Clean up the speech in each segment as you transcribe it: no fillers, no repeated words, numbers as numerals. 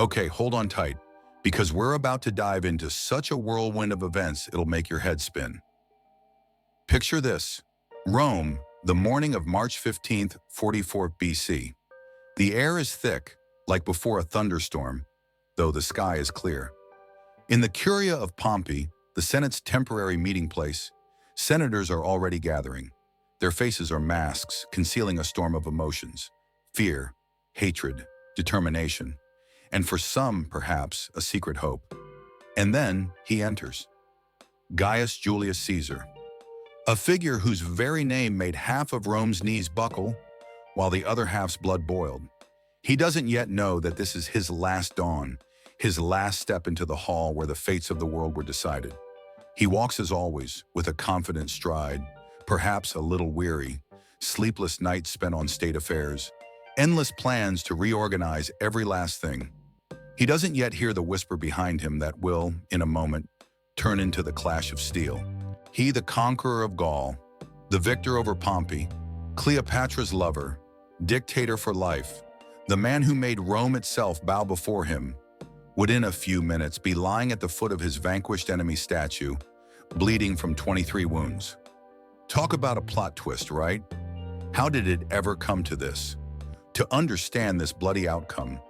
Okay, hold on tight, because we're about to dive into such a whirlwind of events it'll make your head spin. Picture this. Rome, the morning of March 15th, 44 BC. The air is thick, like before a thunderstorm, though the sky is clear. In the Curia of Pompey, the Senate's temporary meeting place, senators are already gathering. Their faces are masks, concealing a storm of emotions: fear, hatred, determination, and for some, perhaps, a secret hope. And then he enters. Gaius Julius Caesar, a figure whose very name made half of Rome's knees buckle, while the other half's blood boiled. He doesn't yet know that this is his last dawn, his last step into the hall where the fates of the world were decided. He walks as always, with a confident stride, perhaps a little weary, sleepless nights spent on state affairs, endless plans to reorganize every last thing. He doesn't yet hear the whisper behind him that will, in a moment, turn into the clash of steel. He, the conqueror of Gaul, the victor over Pompey, Cleopatra's lover, dictator for life, the man who made Rome itself bow before him, would in a few minutes be lying at the foot of his vanquished enemy statue, bleeding from 23 wounds. Talk about a plot twist, right? How did it ever come to this? To understand this bloody outcome,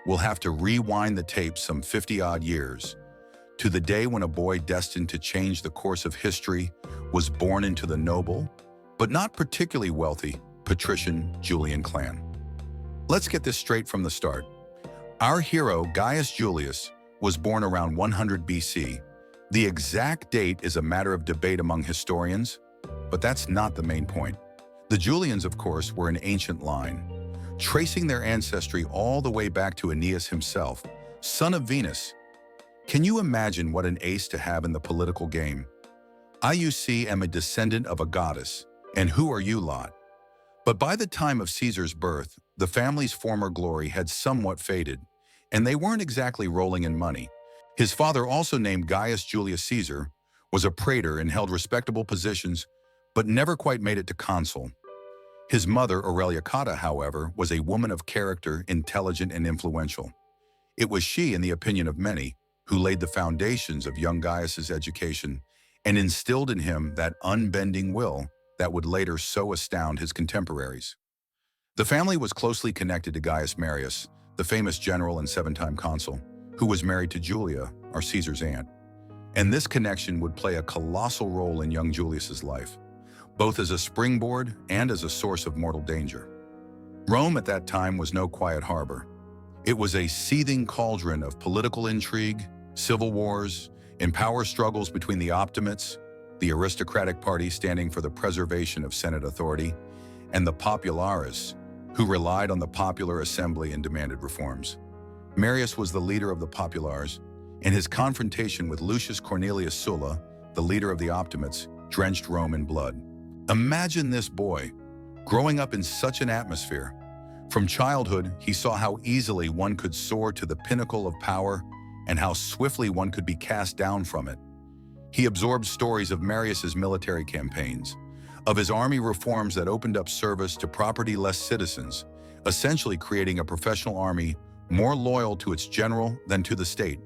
we'll have to rewind the tape some 50-odd years, to the day when a boy destined to change the course of history was born into the noble, but not particularly wealthy, patrician Julian clan. Let's get this straight from the start. Our hero, Gaius Julius, was born around 100 BC. The exact date is a matter of debate among historians, but that's not the main point. The Julians, of course, were an ancient line, tracing their ancestry all the way back to Aeneas himself, son of Venus. Can you imagine what an ace to have in the political game? I, you see, am a descendant of a goddess, and who are you lot? But by the time of Caesar's birth, the family's former glory had somewhat faded, and they weren't exactly rolling in money. His father, also named Gaius Julius Caesar, was a praetor and held respectable positions, but never quite made it to consul. His mother, Aurelia Cotta, however, was a woman of character, intelligent and influential. It was she, in the opinion of many, who laid the foundations of young Gaius's education and instilled in him that unbending will that would later so astound his contemporaries. The family was closely connected to Gaius Marius, the famous general and seven-time consul, who was married to Julia, our Caesar's aunt. And this connection would play a colossal role in young Julius's life, both as a springboard and as a source of mortal danger. Rome at that time was no quiet harbor. It was a seething cauldron of political intrigue, civil wars, and power struggles between the Optimates, the aristocratic party standing for the preservation of Senate authority, and the populares, who relied on the popular assembly and demanded reforms. Marius was the leader of the populares, and his confrontation with Lucius Cornelius Sulla, the leader of the Optimates, drenched Rome in blood. Imagine this boy, growing up in such an atmosphere. From childhood, he saw how easily one could soar to the pinnacle of power and how swiftly one could be cast down from it. He absorbed stories of Marius's military campaigns, of his army reforms that opened up service to property-less citizens, essentially creating a professional army more loyal to its general than to the state.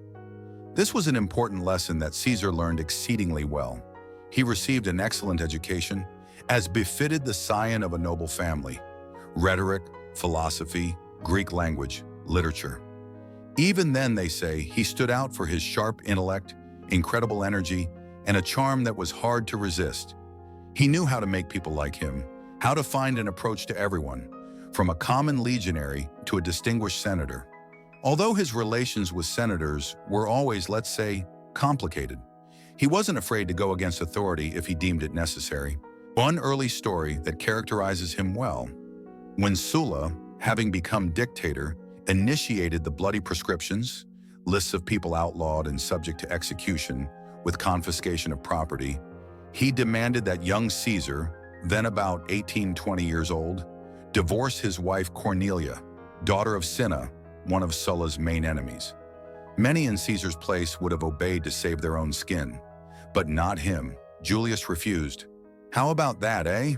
This was an important lesson that Caesar learned exceedingly well. He received an excellent education, as befitted the scion of a noble family: rhetoric, philosophy, Greek language, literature. Even then, they say, he stood out for his sharp intellect, incredible energy, and a charm that was hard to resist. He knew how to make people like him, how to find an approach to everyone, from a common legionary to a distinguished senator. Although his relations with senators were always, let's say, complicated, he wasn't afraid to go against authority if he deemed it necessary. One early story that characterizes him well: when Sulla, having become dictator, initiated the bloody proscriptions, lists of people outlawed and subject to execution, with confiscation of property, he demanded that young Caesar, then about 18-20 years old, divorce his wife Cornelia, daughter of Cinna, one of Sulla's main enemies. Many in Caesar's place would have obeyed to save their own skin, but not him. Julius refused. How about that, eh?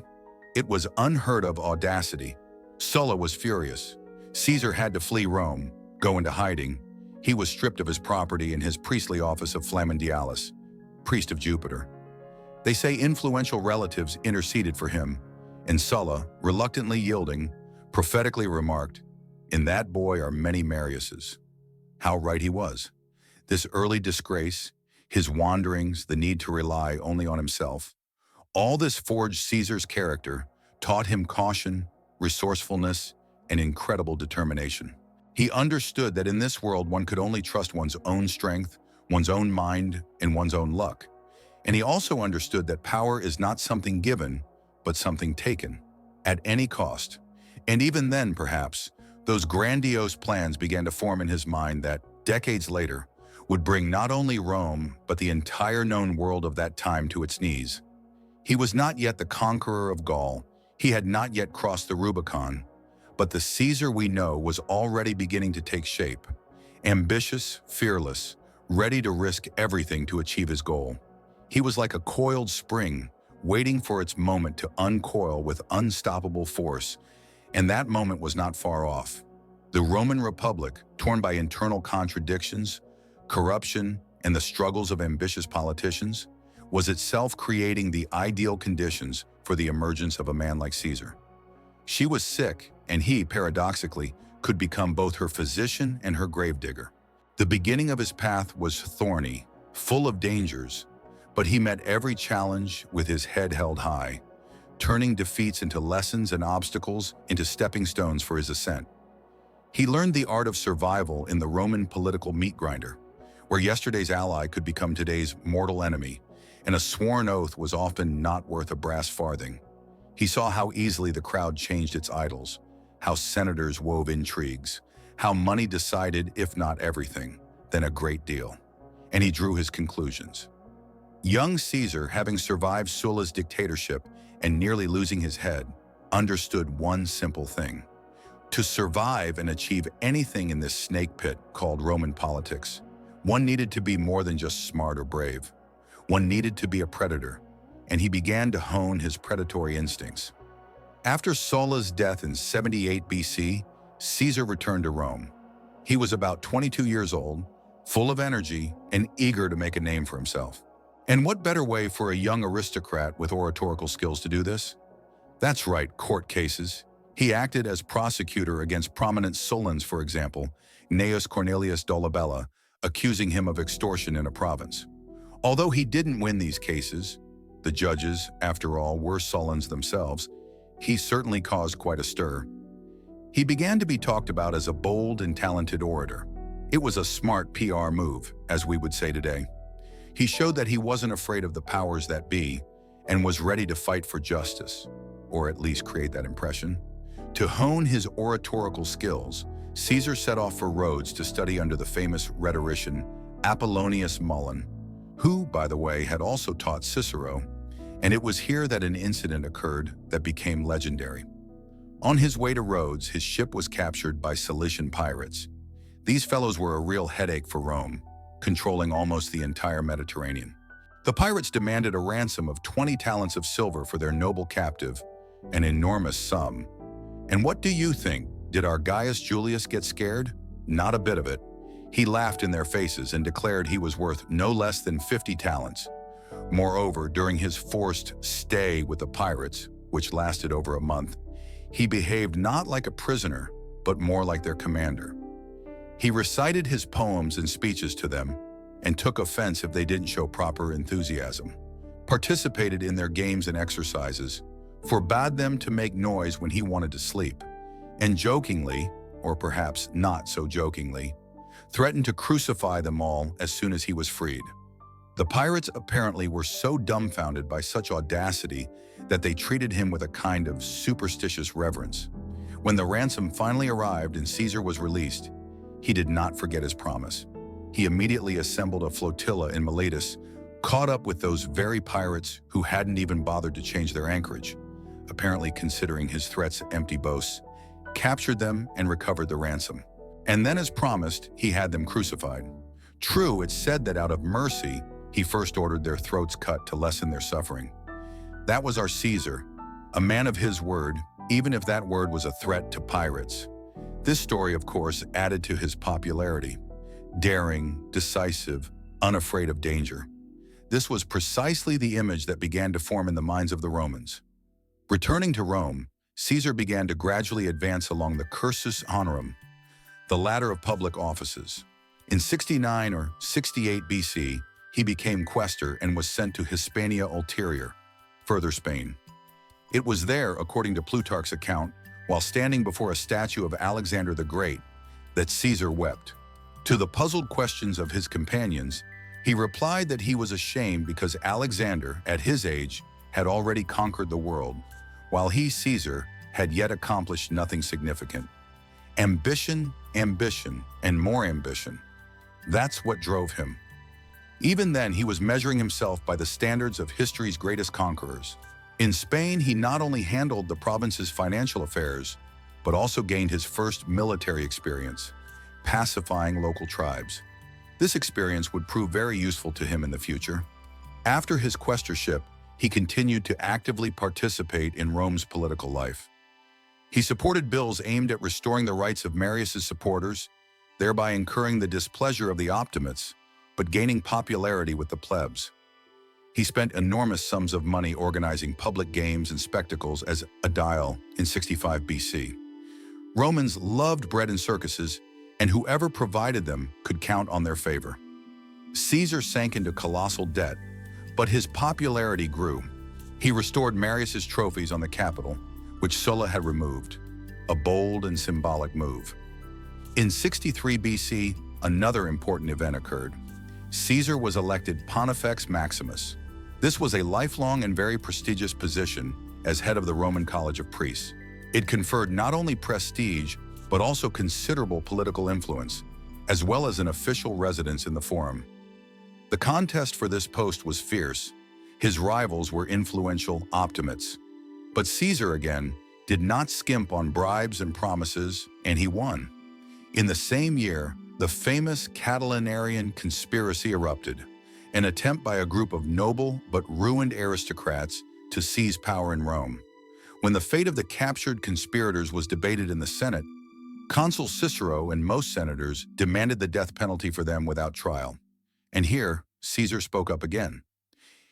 It was unheard of audacity. Sulla was furious. Caesar had to flee Rome, go into hiding, He was stripped of his property and his priestly office of Flamandialis, priest of Jupiter. They say influential relatives interceded for him, and Sulla, reluctantly yielding, prophetically remarked, "In that boy are many Mariuses." How right he was. This early disgrace, his wanderings, the need to rely only on himself, all this forged Caesar's character, taught him caution, resourcefulness, and incredible determination. He understood that in this world one could only trust one's own strength, one's own mind, and one's own luck. And he also understood that power is not something given, but something taken, at any cost. And even then, perhaps, those grandiose plans began to form in his mind that, decades later, would bring not only Rome, but the entire known world of that time to its knees. He was not yet the conqueror of Gaul. He had not yet crossed the Rubicon. But the Caesar we know was already beginning to take shape. Ambitious, fearless, ready to risk everything to achieve his goal. He was like a coiled spring, waiting for its moment to uncoil with unstoppable force. And that moment was not far off. The Roman Republic, torn by internal contradictions, corruption, and the struggles of ambitious politicians, was itself creating the ideal conditions for the emergence of a man like Caesar. She was sick, and he, paradoxically, could become both her physician and her gravedigger. The beginning of his path was thorny, full of dangers, but he met every challenge with his head held high, turning defeats into lessons and obstacles into stepping stones for his ascent. He learned the art of survival in the Roman political meat grinder, where yesterday's ally could become today's mortal enemy, and a sworn oath was often not worth a brass farthing. He saw how easily the crowd changed its idols, how senators wove intrigues, how money decided, if not everything, then a great deal. And he drew his conclusions. Young Caesar, having survived Sulla's dictatorship and nearly losing his head, understood one simple thing. To survive and achieve anything in this snake pit called Roman politics, one needed to be more than just smart or brave. One needed to be a predator, and he began to hone his predatory instincts. After Sulla's death in 78 BC, Caesar returned to Rome. He was about 22 years old, full of energy, and eager to make a name for himself. And what better way for a young aristocrat with oratorical skills to do this? That's right, court cases. He acted as prosecutor against prominent Sullans, for example, Gnaeus Cornelius Dolabella, accusing him of extortion in a province. Although he didn't win these cases, the judges, after all, were Sullans themselves, he certainly caused quite a stir. He began to be talked about as a bold and talented orator. It was a smart PR move, as we would say today. He showed that he wasn't afraid of the powers that be and was ready to fight for justice, or at least create that impression. To hone his oratorical skills, Caesar set off for Rhodes to study under the famous rhetorician Apollonius Mullin, who, by the way, had also taught Cicero, and it was here that an incident occurred that became legendary. On his way to Rhodes, his ship was captured by Cilician pirates. These fellows were a real headache for Rome, controlling almost the entire Mediterranean. The pirates demanded a ransom of 20 talents of silver for their noble captive, an enormous sum. And what do you think? Did our Gaius Julius get scared? Not a bit of it. He laughed in their faces and declared he was worth no less than 50 talents. Moreover, during his forced stay with the pirates, which lasted over a month, he behaved not like a prisoner, but more like their commander. He recited his poems and speeches to them and took offense if they didn't show proper enthusiasm, participated in their games and exercises, forbade them to make noise when he wanted to sleep, and jokingly, or perhaps not so jokingly, threatened to crucify them all as soon as he was freed. The pirates apparently were so dumbfounded by such audacity that they treated him with a kind of superstitious reverence. When the ransom finally arrived and Caesar was released, he did not forget his promise. He immediately assembled a flotilla in Miletus, caught up with those very pirates who hadn't even bothered to change their anchorage, apparently considering his threats empty boasts, captured them and recovered the ransom. And then, as promised, he had them crucified. True, it's said that out of mercy, he first ordered their throats cut to lessen their suffering. That was our Caesar, a man of his word, even if that word was a threat to pirates. This story, of course, added to his popularity. daring, decisive, unafraid of danger. This was precisely the image that began to form in the minds of the Romans. Returning to Rome, Caesar began to gradually advance along the cursus honorum, the ladder of public offices. In 69 or 68 BC, he became quaestor and was sent to Hispania Ulterior, further Spain. It was there, according to Plutarch's account, while standing before a statue of Alexander the Great, that Caesar wept. To the puzzled questions of his companions, he replied that he was ashamed because Alexander, at his age, had already conquered the world, while he, Caesar, had yet accomplished nothing significant. Ambition, ambition, and more ambition. That's what drove him. Even then, he was measuring himself by the standards of history's greatest conquerors. In Spain, he not only handled the province's financial affairs, but also gained his first military experience, pacifying local tribes. This experience would prove very useful to him in the future. After his quaestorship, he continued to actively participate in Rome's political life. He supported bills aimed at restoring the rights of Marius's supporters, thereby incurring the displeasure of the Optimates, but gaining popularity with the plebs. He spent enormous sums of money organizing public games and spectacles as aedile in 65 BC. Romans loved bread and circuses, and whoever provided them could count on their favor. Caesar sank into colossal debt, but his popularity grew. He restored Marius's trophies on the Capitol, which Sulla had removed, a bold and symbolic move. In 63 BC, another important event occurred. Caesar was elected Pontifex Maximus. This was a lifelong and very prestigious position as head of the Roman College of Priests. It conferred not only prestige, but also considerable political influence, as well as an official residence in the Forum. The contest for this post was fierce. His rivals were influential Optimates. But Caesar, again, did not skimp on bribes and promises, and he won. In the same year, the famous Catilinarian conspiracy erupted, an attempt by a group of noble but ruined aristocrats to seize power in Rome. When the fate of the captured conspirators was debated in the Senate, Consul Cicero and most senators demanded the death penalty for them without trial. And here, Caesar spoke up again.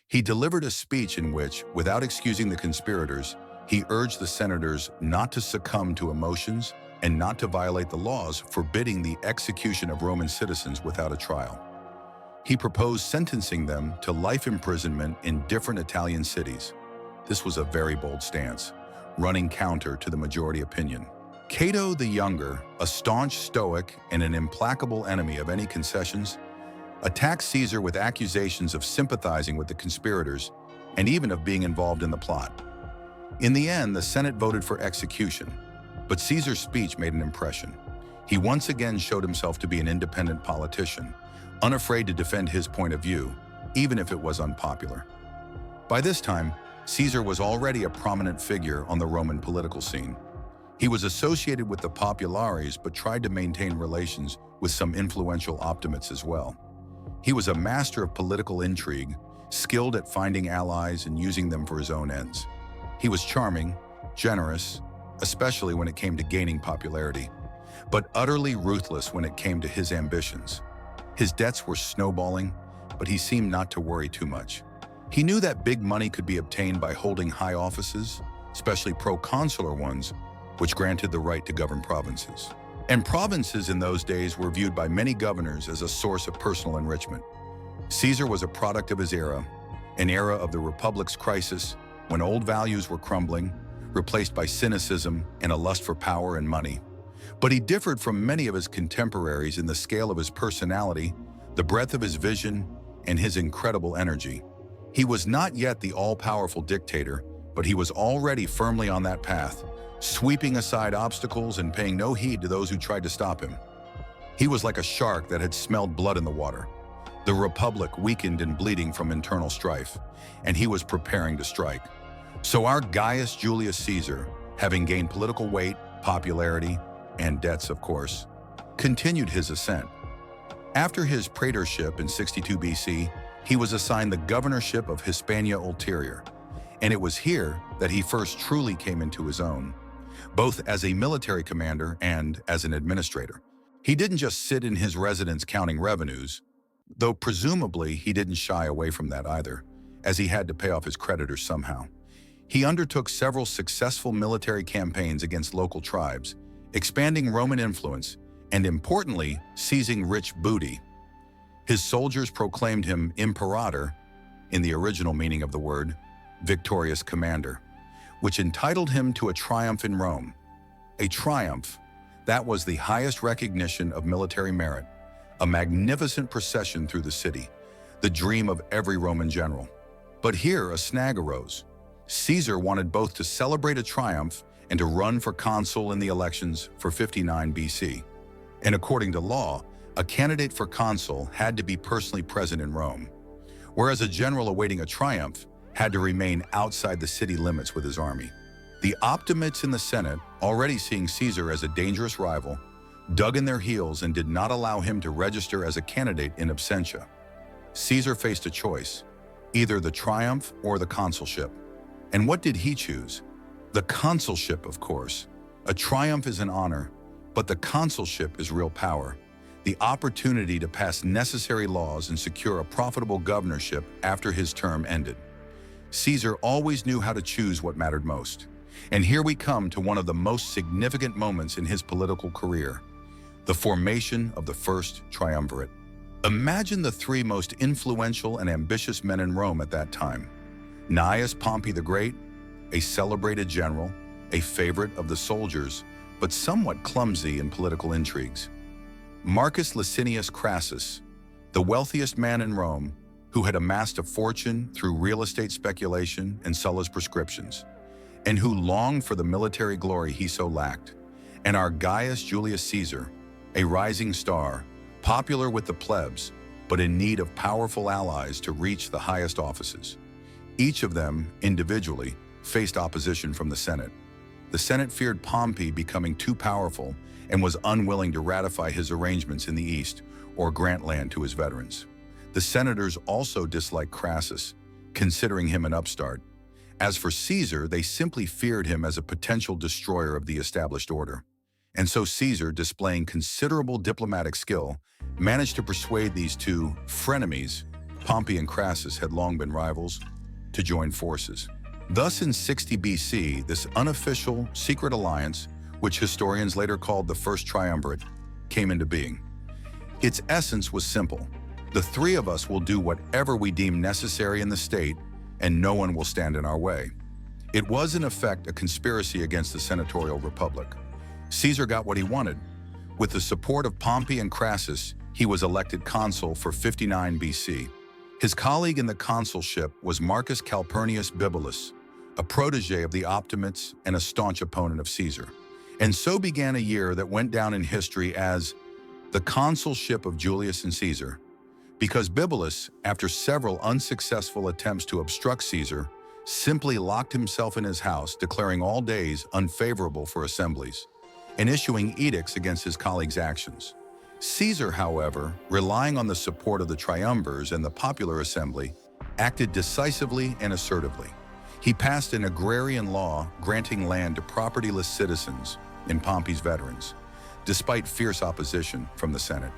He delivered a speech in which, without excusing the conspirators, he urged the senators not to succumb to emotions and not to violate the laws forbidding the execution of Roman citizens without a trial. He proposed sentencing them to life imprisonment in different Italian cities. This was a very bold stance, running counter to the majority opinion. Cato the Younger, a staunch Stoic and an implacable enemy of any concessions, attacked Caesar with accusations of sympathizing with the conspirators and even of being involved in the plot. In the end, the Senate voted for execution, but Caesar's speech made an impression. He once again showed himself to be an independent politician, unafraid to defend his point of view, even if it was unpopular. By this time, Caesar was already a prominent figure on the Roman political scene. He was associated with the populares but tried to maintain relations with some influential Optimates as well. He was a master of political intrigue, skilled at finding allies and using them for his own ends. He was charming, generous, especially when it came to gaining popularity, but utterly ruthless when it came to his ambitions. His debts were snowballing, but he seemed not to worry too much. He knew that big money could be obtained by holding high offices, especially proconsular ones, which granted the right to govern provinces. And provinces in those days were viewed by many governors as a source of personal enrichment. Caesar was a product of his era, an era of the Republic's crisis, when old values were crumbling, replaced by cynicism and a lust for power and money. But he differed from many of his contemporaries in the scale of his personality, the breadth of his vision, and his incredible energy. He was not yet the all-powerful dictator, but he was already firmly on that path, sweeping aside obstacles and paying no heed to those who tried to stop him. He was like a shark that had smelled blood in the water. The Republic weakened and bleeding from internal strife, and he was preparing to strike. So our Gaius Julius Caesar, having gained political weight, popularity, and debts, of course, continued his ascent. After his praetorship in 62 BC, he was assigned the governorship of Hispania Ulterior, and it was here that he first truly came into his own, both as a military commander and as an administrator. He didn't just sit in his residence counting revenues, though presumably he didn't shy away from that either, as he had to pay off his creditors somehow. He undertook several successful military campaigns against local tribes, expanding Roman influence, and importantly, seizing rich booty. His soldiers proclaimed him imperator, in the original meaning of the word, victorious commander, which entitled him to a triumph in Rome. A triumph, that was the highest recognition of military merit, a magnificent procession through the city, the dream of every Roman general. But here a snag arose. Caesar wanted both to celebrate a triumph and to run for consul in the elections for 59 BC. And according to law, a candidate for consul had to be personally present in Rome, whereas a general awaiting a triumph had to remain outside the city limits with his army. The optimates in the Senate, already seeing Caesar as a dangerous rival, dug in their heels and did not allow him to register as a candidate in absentia. Caesar faced a choice, either the triumph or the consulship. And what did he choose? The consulship, of course. A triumph is an honor, but the consulship is real power, the opportunity to pass necessary laws and secure a profitable governorship after his term ended. Caesar always knew how to choose what mattered most. And here we come to one of the most significant moments in his political career, the formation of the first triumvirate. Imagine the three most influential and ambitious men in Rome at that time. Gnaeus Pompey the Great, a celebrated general, a favorite of the soldiers, but somewhat clumsy in political intrigues. Marcus Licinius Crassus, the wealthiest man in Rome, who had amassed a fortune through real estate speculation and Sulla's prescriptions, and who longed for the military glory he so lacked. And our Gaius Julius Caesar, a rising star, popular with the plebs, but in need of powerful allies to reach the highest offices. Each of them, individually, faced opposition from the Senate. The Senate feared Pompey becoming too powerful and was unwilling to ratify his arrangements in the East or grant land to his veterans. The senators also disliked Crassus, considering him an upstart. As for Caesar, they simply feared him as a potential destroyer of the established order. And so Caesar, displaying considerable diplomatic skill, managed to persuade these two frenemies, Pompey and Crassus had long been rivals, to join forces. Thus in 60 BC, this unofficial, secret alliance, which historians later called the First Triumvirate, came into being. Its essence was simple. The three of us will do whatever we deem necessary in the state, and no one will stand in our way. It was, in effect, a conspiracy against the senatorial republic. Caesar got what he wanted. With the support of Pompey and Crassus, he was elected consul for 59 BC. His colleague in the consulship was Marcus Calpurnius Bibulus, a protege of the Optimates and a staunch opponent of Caesar. And so began a year that went down in history as the consulship of Julius and Caesar, because Bibulus, after several unsuccessful attempts to obstruct Caesar, simply locked himself in his house, declaring all days unfavorable for assemblies, and issuing edicts against his colleagues' actions. Caesar, however, relying on the support of the triumvirs and the popular assembly, acted decisively and assertively. He passed an agrarian law granting land to propertyless citizens and Pompey's veterans, despite fierce opposition from the Senate.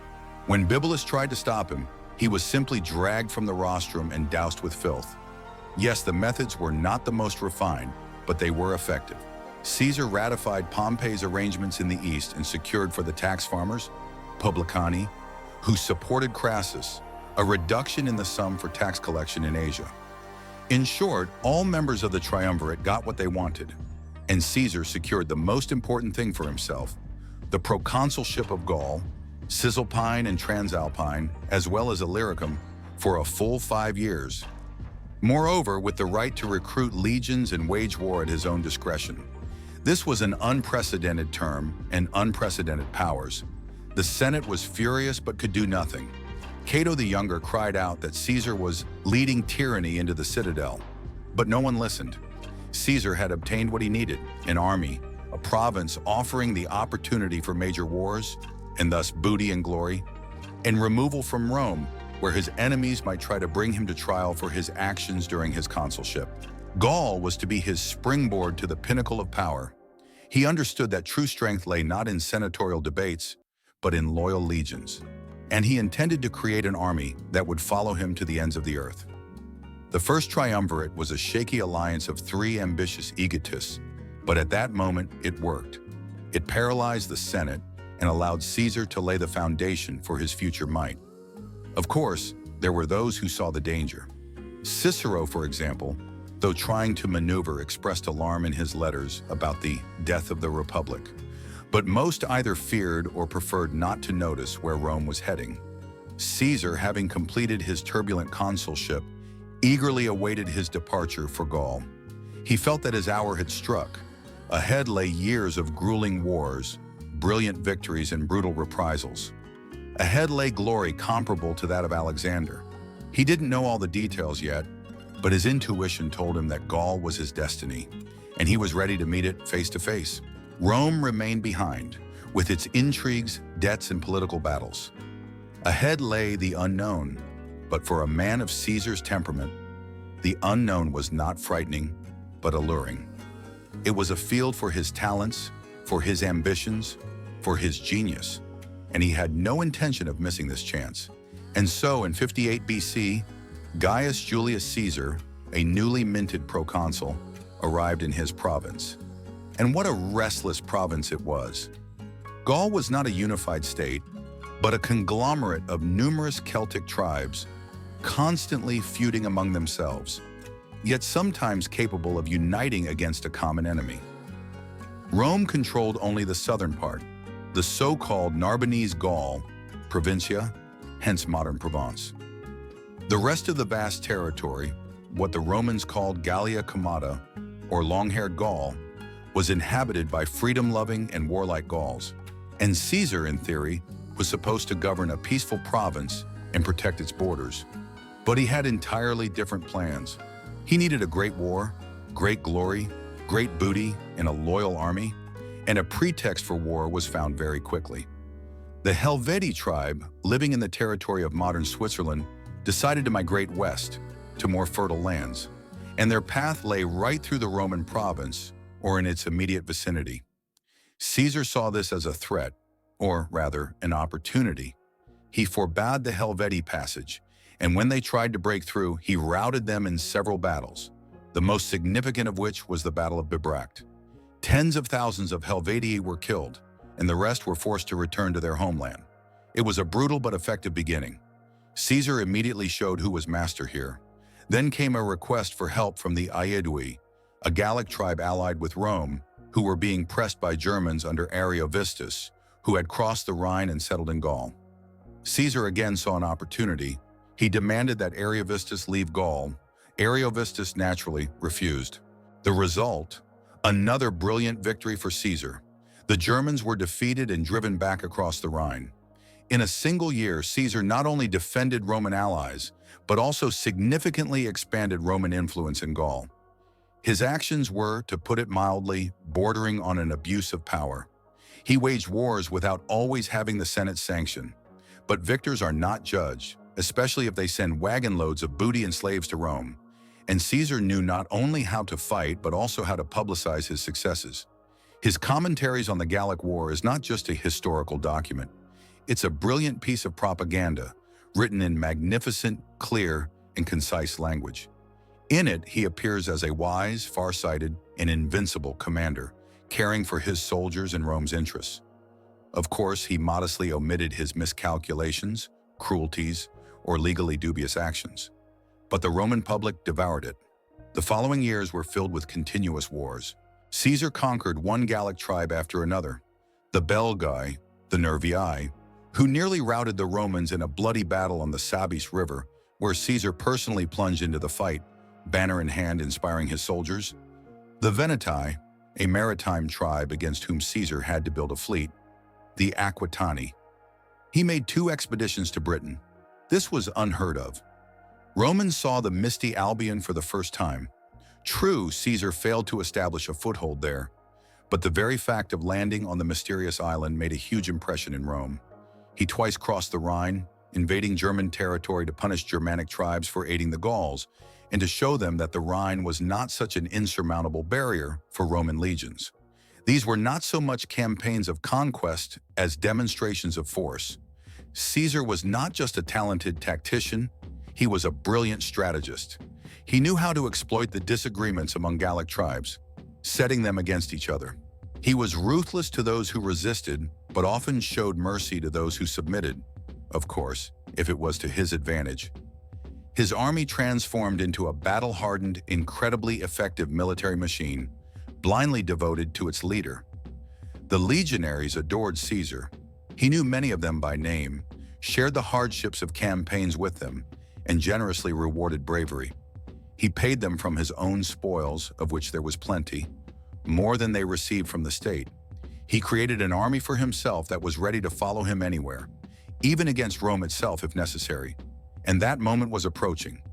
When Bibulus tried to stop him, he was simply dragged from the rostrum and doused with filth. Yes, the methods were not the most refined, but they were effective. Caesar ratified Pompey's arrangements in the East and secured for the tax farmers, publicani, who supported Crassus, a reduction in the sum for tax collection in Asia. In short, all members of the triumvirate got what they wanted, and Caesar secured the most important thing for himself, the proconsulship of Gaul, Cisalpine and Transalpine, as well as Illyricum, for a full 5 years. Moreover, with the right to recruit legions and wage war at his own discretion. This was an unprecedented term and unprecedented powers. The Senate was furious but could do nothing. Cato the Younger cried out that Caesar was leading tyranny into the citadel, but no one listened. Caesar had obtained what he needed, an army, a province offering the opportunity for major wars, and thus booty and glory, and removal from Rome, where his enemies might try to bring him to trial for his actions during his consulship. Gaul was to be his springboard to the pinnacle of power. He understood that true strength lay not in senatorial debates, but in loyal legions. And he intended to create an army that would follow him to the ends of the earth. The first triumvirate was a shaky alliance of three ambitious egotists, but at that moment it worked. It paralyzed the Senate and allowed Caesar to lay the foundation for his future might. Of course, there were those who saw the danger. Cicero, for example, though trying to maneuver, expressed alarm in his letters about the death of the Republic. But most either feared or preferred not to notice where Rome was heading. Caesar, having completed his turbulent consulship, eagerly awaited his departure for Gaul. He felt that his hour had struck. Ahead lay years of grueling wars, brilliant victories, and brutal reprisals. Ahead lay glory comparable to that of Alexander. He didn't know all the details yet, but his intuition told him that Gaul was his destiny, and he was ready to meet it face to face. Rome remained behind, with its intrigues, debts, and political battles. Ahead lay the unknown, but for a man of Caesar's temperament, the unknown was not frightening, but alluring. It was a field for his talents, for his ambitions, for his genius, and he had no intention of missing this chance. And so, in 58 BC, Gaius Julius Caesar, a newly minted proconsul, arrived in his province. And what a restless province it was. Gaul was not a unified state, but a conglomerate of numerous Celtic tribes, constantly feuding among themselves, yet sometimes capable of uniting against a common enemy. Rome controlled only the southern part, the so-called Narbonese Gaul, Provincia, hence modern Provence. The rest of the vast territory, what the Romans called Gallia Comata, or long-haired Gaul, was inhabited by freedom-loving and warlike Gauls. And Caesar, in theory, was supposed to govern a peaceful province and protect its borders. But he had entirely different plans. He needed a great war, great glory, great booty, and a loyal army, and a pretext for war was found very quickly. The Helvetii tribe, living in the territory of modern Switzerland, decided to migrate west to more fertile lands, and their path lay right through the Roman province or in its immediate vicinity. Caesar saw this as a threat, or rather, an opportunity. He forbade the Helvetii passage, and when they tried to break through, he routed them in several battles, the most significant of which was the Battle of Bibracte. Tens of thousands of Helvetii were killed, and the rest were forced to return to their homeland. It was a brutal but effective beginning. Caesar immediately showed who was master here. Then came a request for help from the Aedui, a Gallic tribe allied with Rome, who were being pressed by Germans under Ariovistus, who had crossed the Rhine and settled in Gaul. Caesar again saw an opportunity. He demanded that Ariovistus leave Gaul. Ariovistus naturally refused. The result? Another brilliant victory for Caesar. The Germans were defeated and driven back across the Rhine. In a single year, Caesar not only defended Roman allies, but also significantly expanded Roman influence in Gaul. His actions were, to put it mildly, bordering on an abuse of power. He waged wars without always having the Senate's sanction. But victors are not judged, especially if they send wagon loads of booty and slaves to Rome. And Caesar knew not only how to fight, but also how to publicize his successes. His commentaries on the Gallic War is not just a historical document. It's a brilliant piece of propaganda, written in magnificent, clear, and concise language. In it, he appears as a wise, far-sighted, and invincible commander, caring for his soldiers and Rome's interests. Of course, he modestly omitted his miscalculations, cruelties, or legally dubious actions. But the Roman public devoured it. The following years were filled with continuous wars. Caesar conquered one Gallic tribe after another, the Belgae, the Nervii, who nearly routed the Romans in a bloody battle on the Sabis River, where Caesar personally plunged into the fight, banner in hand inspiring his soldiers. The Veneti, a maritime tribe against whom Caesar had to build a fleet. The Aquitani. He made 2 expeditions to Britain. This was unheard of. Romans saw the misty Albion for the first time. True, Caesar failed to establish a foothold there, but the very fact of landing on the mysterious island made a huge impression in Rome. He twice crossed the Rhine, invading German territory to punish Germanic tribes for aiding the Gauls, and to show them that the Rhine was not such an insurmountable barrier for Roman legions. These were not so much campaigns of conquest as demonstrations of force. Caesar was not just a talented tactician, he was a brilliant strategist. He knew how to exploit the disagreements among Gallic tribes, setting them against each other. He was ruthless to those who resisted, but often showed mercy to those who submitted, of course, if it was to his advantage. His army transformed into a battle-hardened, incredibly effective military machine, blindly devoted to its leader. The legionaries adored Caesar. He knew many of them by name, shared the hardships of campaigns with them, and generously rewarded bravery. He paid them from his own spoils, of which there was plenty, more than they received from the state. He created an army for himself that was ready to follow him anywhere, even against Rome itself if necessary. And that moment was approaching.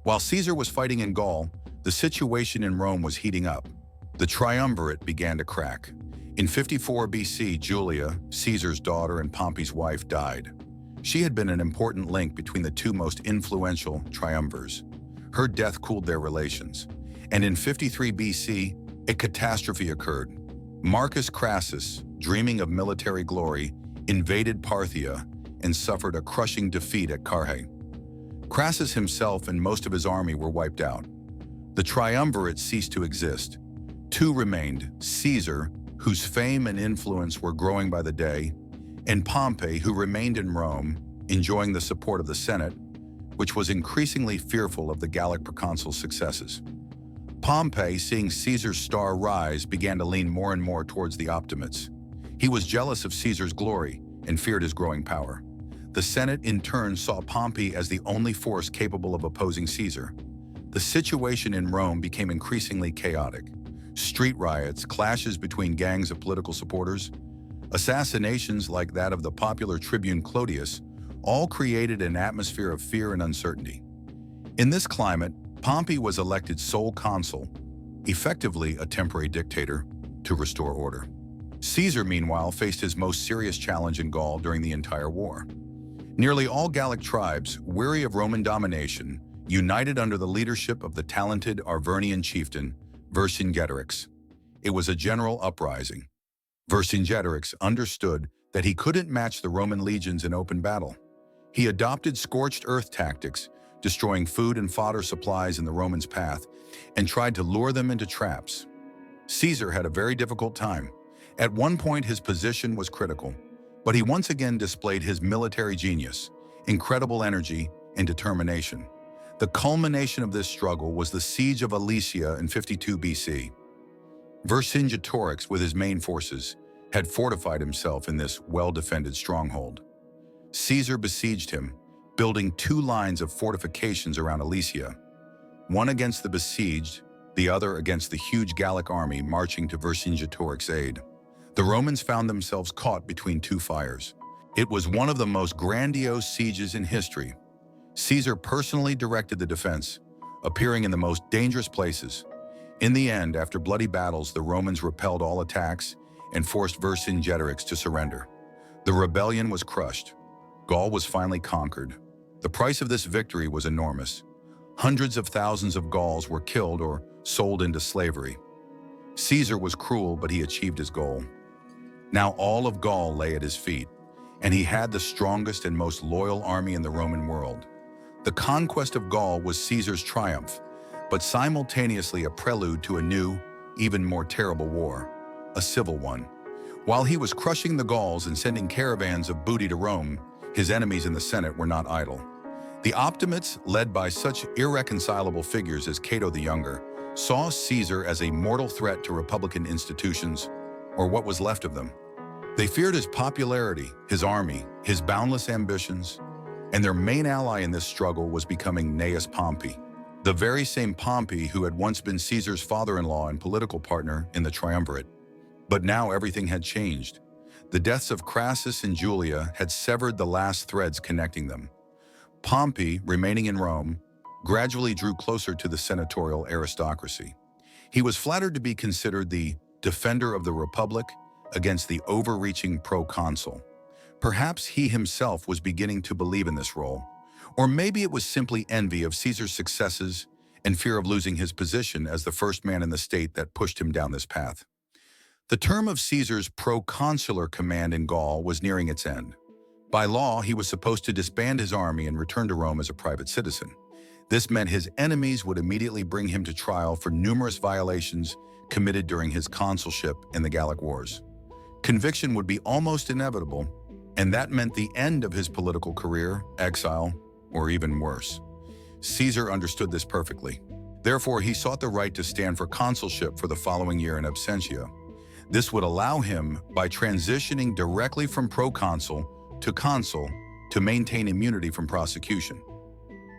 While Caesar was fighting in Gaul, the situation in Rome was heating up. The triumvirate began to crack. In 54 BC, Julia, Caesar's daughter and Pompey's wife, died. She had been an important link between the two most influential triumvirs. Her death cooled their relations. And in 53 BC, a catastrophe occurred. Marcus Crassus, dreaming of military glory, invaded Parthia and suffered a crushing defeat at Carrhae. Crassus himself and most of his army were wiped out. The triumvirate ceased to exist. Two remained: Caesar, whose fame and influence were growing by the day, and Pompey, who remained in Rome, enjoying the support of the Senate, which was increasingly fearful of the Gallic proconsul's successes. Pompey, seeing Caesar's star rise, began to lean more and more towards the Optimates. He was jealous of Caesar's glory and feared his growing power. The Senate, in turn, saw Pompey as the only force capable of opposing Caesar. The situation in Rome became increasingly chaotic. Street riots, clashes between gangs of political supporters, assassinations like that of the popular tribune Clodius, all created an atmosphere of fear and uncertainty. In this climate, Pompey was elected sole consul, effectively a temporary dictator, to restore order. Caesar, meanwhile, faced his most serious challenge in Gaul during the entire war. Nearly all Gallic tribes, weary of Roman domination, united under the leadership of the talented Arvernian chieftain, Vercingetorix. It was a general uprising. Vercingetorix understood that he couldn't match the Roman legions in open battle. He adopted scorched earth tactics, destroying food and fodder supplies in the Romans' path, and tried to lure them into traps. Caesar had a very difficult time. At one point, his position was critical, but he once again displayed his military genius, incredible energy, and determination. The culmination of this struggle was the siege of Alesia in 52 BC. Vercingetorix, with his main forces, had fortified himself in this well-defended stronghold. Caesar besieged him, building two lines of fortifications around Alesia, one against the besieged, the other against the huge Gallic army marching to Vercingetorix's aid. The Romans found themselves caught between two fires. It was one of the most grandiose sieges in history. Caesar personally directed the defense, appearing in the most dangerous places. In the end, after bloody battles, the Romans repelled all attacks and forced Vercingetorix to surrender. The rebellion was crushed. Gaul was finally conquered. The price of this victory was enormous. Hundreds of thousands of Gauls were killed or sold into slavery. Caesar was cruel, but he achieved his goal. Now all of Gaul lay at his feet, and he had the strongest and most loyal army in the Roman world. The conquest of Gaul was Caesar's triumph, but simultaneously a prelude to a new, even more terrible war, a civil one. While he was crushing the Gauls and sending caravans of booty to Rome, his enemies in the Senate were not idle. The Optimates, led by such irreconcilable figures as Cato the Younger, saw Caesar as a mortal threat to republican institutions, or what was left of them. They feared his popularity, his army, his boundless ambitions, and their main ally in this struggle was becoming Gnaeus Pompey, the very same Pompey who had once been Caesar's father-in-law and political partner in the triumvirate. But now everything had changed. The deaths of Crassus and Julia had severed the last threads connecting them. Pompey, remaining in Rome, gradually drew closer to the senatorial aristocracy. He was flattered to be considered the defender of the Republic against the overreaching proconsul. Perhaps he himself was beginning to believe in this role, or maybe it was simply envy of Caesar's successes and fear of losing his position as the first man in the state that pushed him down this path. The term of Caesar's proconsular command in Gaul was nearing its end. By law, he was supposed to disband his army and return to Rome as a private citizen. This meant his enemies would immediately bring him to trial for numerous violations committed during his consulship in the Gallic Wars. Conviction would be almost inevitable, and that meant the end of his political career, exile, or even worse. Caesar understood this perfectly. Therefore, he sought the right to stand for consulship for the following year in absentia. This would allow him, by transitioning directly from proconsul to consul, to maintain immunity from prosecution.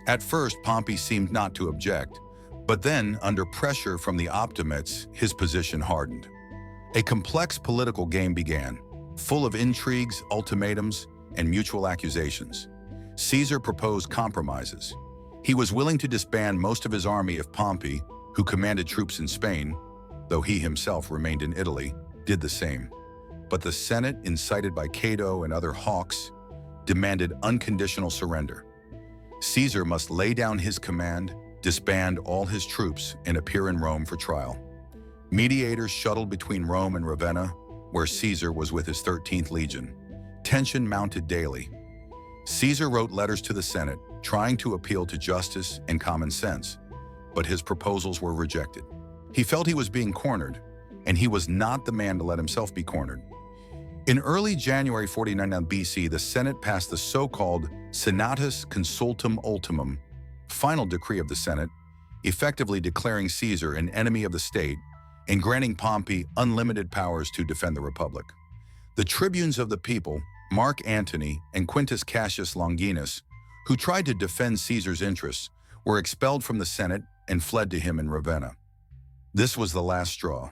At first, Pompey seemed not to object, but then, under pressure from the optimates, his position hardened. A complex political game began, full of intrigues, ultimatums, and mutual accusations. Caesar proposed compromises. He was willing to disband most of his army if Pompey, who commanded troops in Spain, though he himself remained in Italy, did the same. But the Senate, incited by Cato and other hawks, demanded unconditional surrender. Caesar must lay down his command, disband all his troops, and appear in Rome for trial. Mediators shuttled between Rome and Ravenna, where Caesar was with his 13th Legion. Tension mounted daily. Caesar wrote letters to the Senate, trying to appeal to justice and common sense, but his proposals were rejected. He felt he was being cornered, and he was not the man to let himself be cornered. In early January 49 BC, the Senate passed the so-called Senatus Consultum Ultimum, final decree of the Senate, effectively declaring Caesar an enemy of the state and granting Pompey unlimited powers to defend the Republic. The tribunes of the people, Mark Antony and Quintus Cassius Longinus, who tried to defend Caesar's interests, were expelled from the Senate and fled to him in Ravenna. This was the last straw.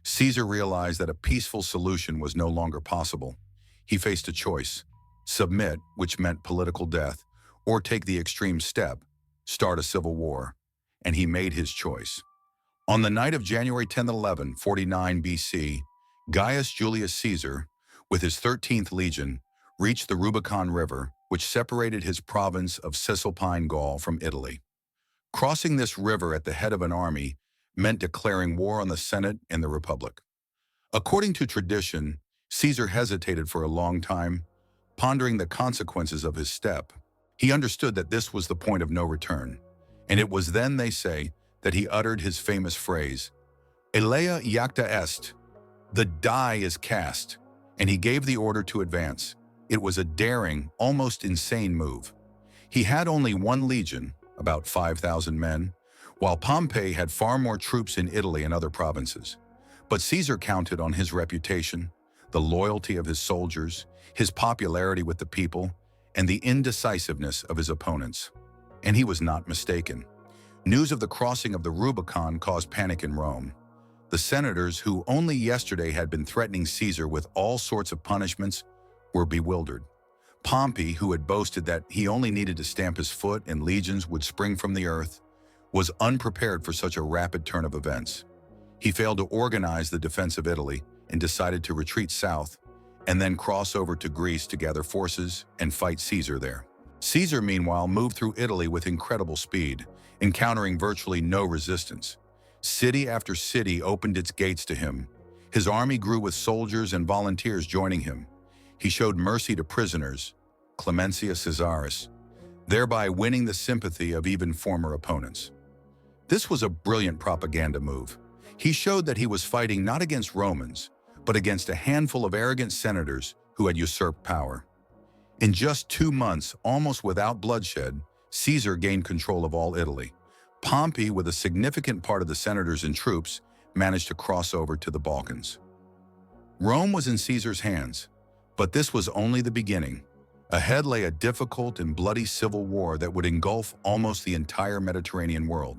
Caesar realized that a peaceful solution was no longer possible. He faced a choice: submit, which meant political death, or take the extreme step, start a civil war. And he made his choice. On the night of January 10-11, 49 BC, Gaius Julius Caesar, with his 13th Legion, reached the Rubicon River, which separated his province of Cisalpine Gaul from Italy. Crossing this river at the head of an army meant declaring war on the Senate and the Republic. According to tradition, Caesar hesitated for a long time, pondering the consequences of his step. He understood that this was the point of no return, and it was then, they say, that he uttered his famous phrase, "Elea iacta est," the die is cast, and he gave the order to advance. It was a daring, almost insane move. He had only one legion, about 5,000 men, while Pompey had far more troops in Italy and other provinces. But Caesar counted on his reputation, the loyalty of his soldiers, his popularity with the people, and the indecisiveness of his opponents. And he was not mistaken. News of the crossing of the Rubicon caused panic in Rome. The senators, who only yesterday had been threatening Caesar with all sorts of punishments, were bewildered. Pompey, who had boasted that he only needed to stamp his foot and legions would spring from the earth, was unprepared for such a rapid turn of events. He failed to organize the defense of Italy and decided to retreat south and then cross over to Greece to gather forces and fight Caesar there. Caesar, meanwhile, moved through Italy with incredible speed, encountering virtually no resistance. City after city opened its gates to him. His army grew with soldiers and volunteers joining him. He showed mercy to prisoners, clementia Caesaris, thereby winning the sympathy of even former opponents. This was a brilliant propaganda move. He showed that he was fighting not against Romans, but against a handful of arrogant senators who had usurped power. In just 2 months, almost without bloodshed, Caesar gained control of all Italy. Pompey, with a significant part of the senators and troops, managed to cross over to the Balkans. Rome was in Caesar's hands, but this was only the beginning. Ahead lay a difficult and bloody civil war that would engulf almost the entire Mediterranean world.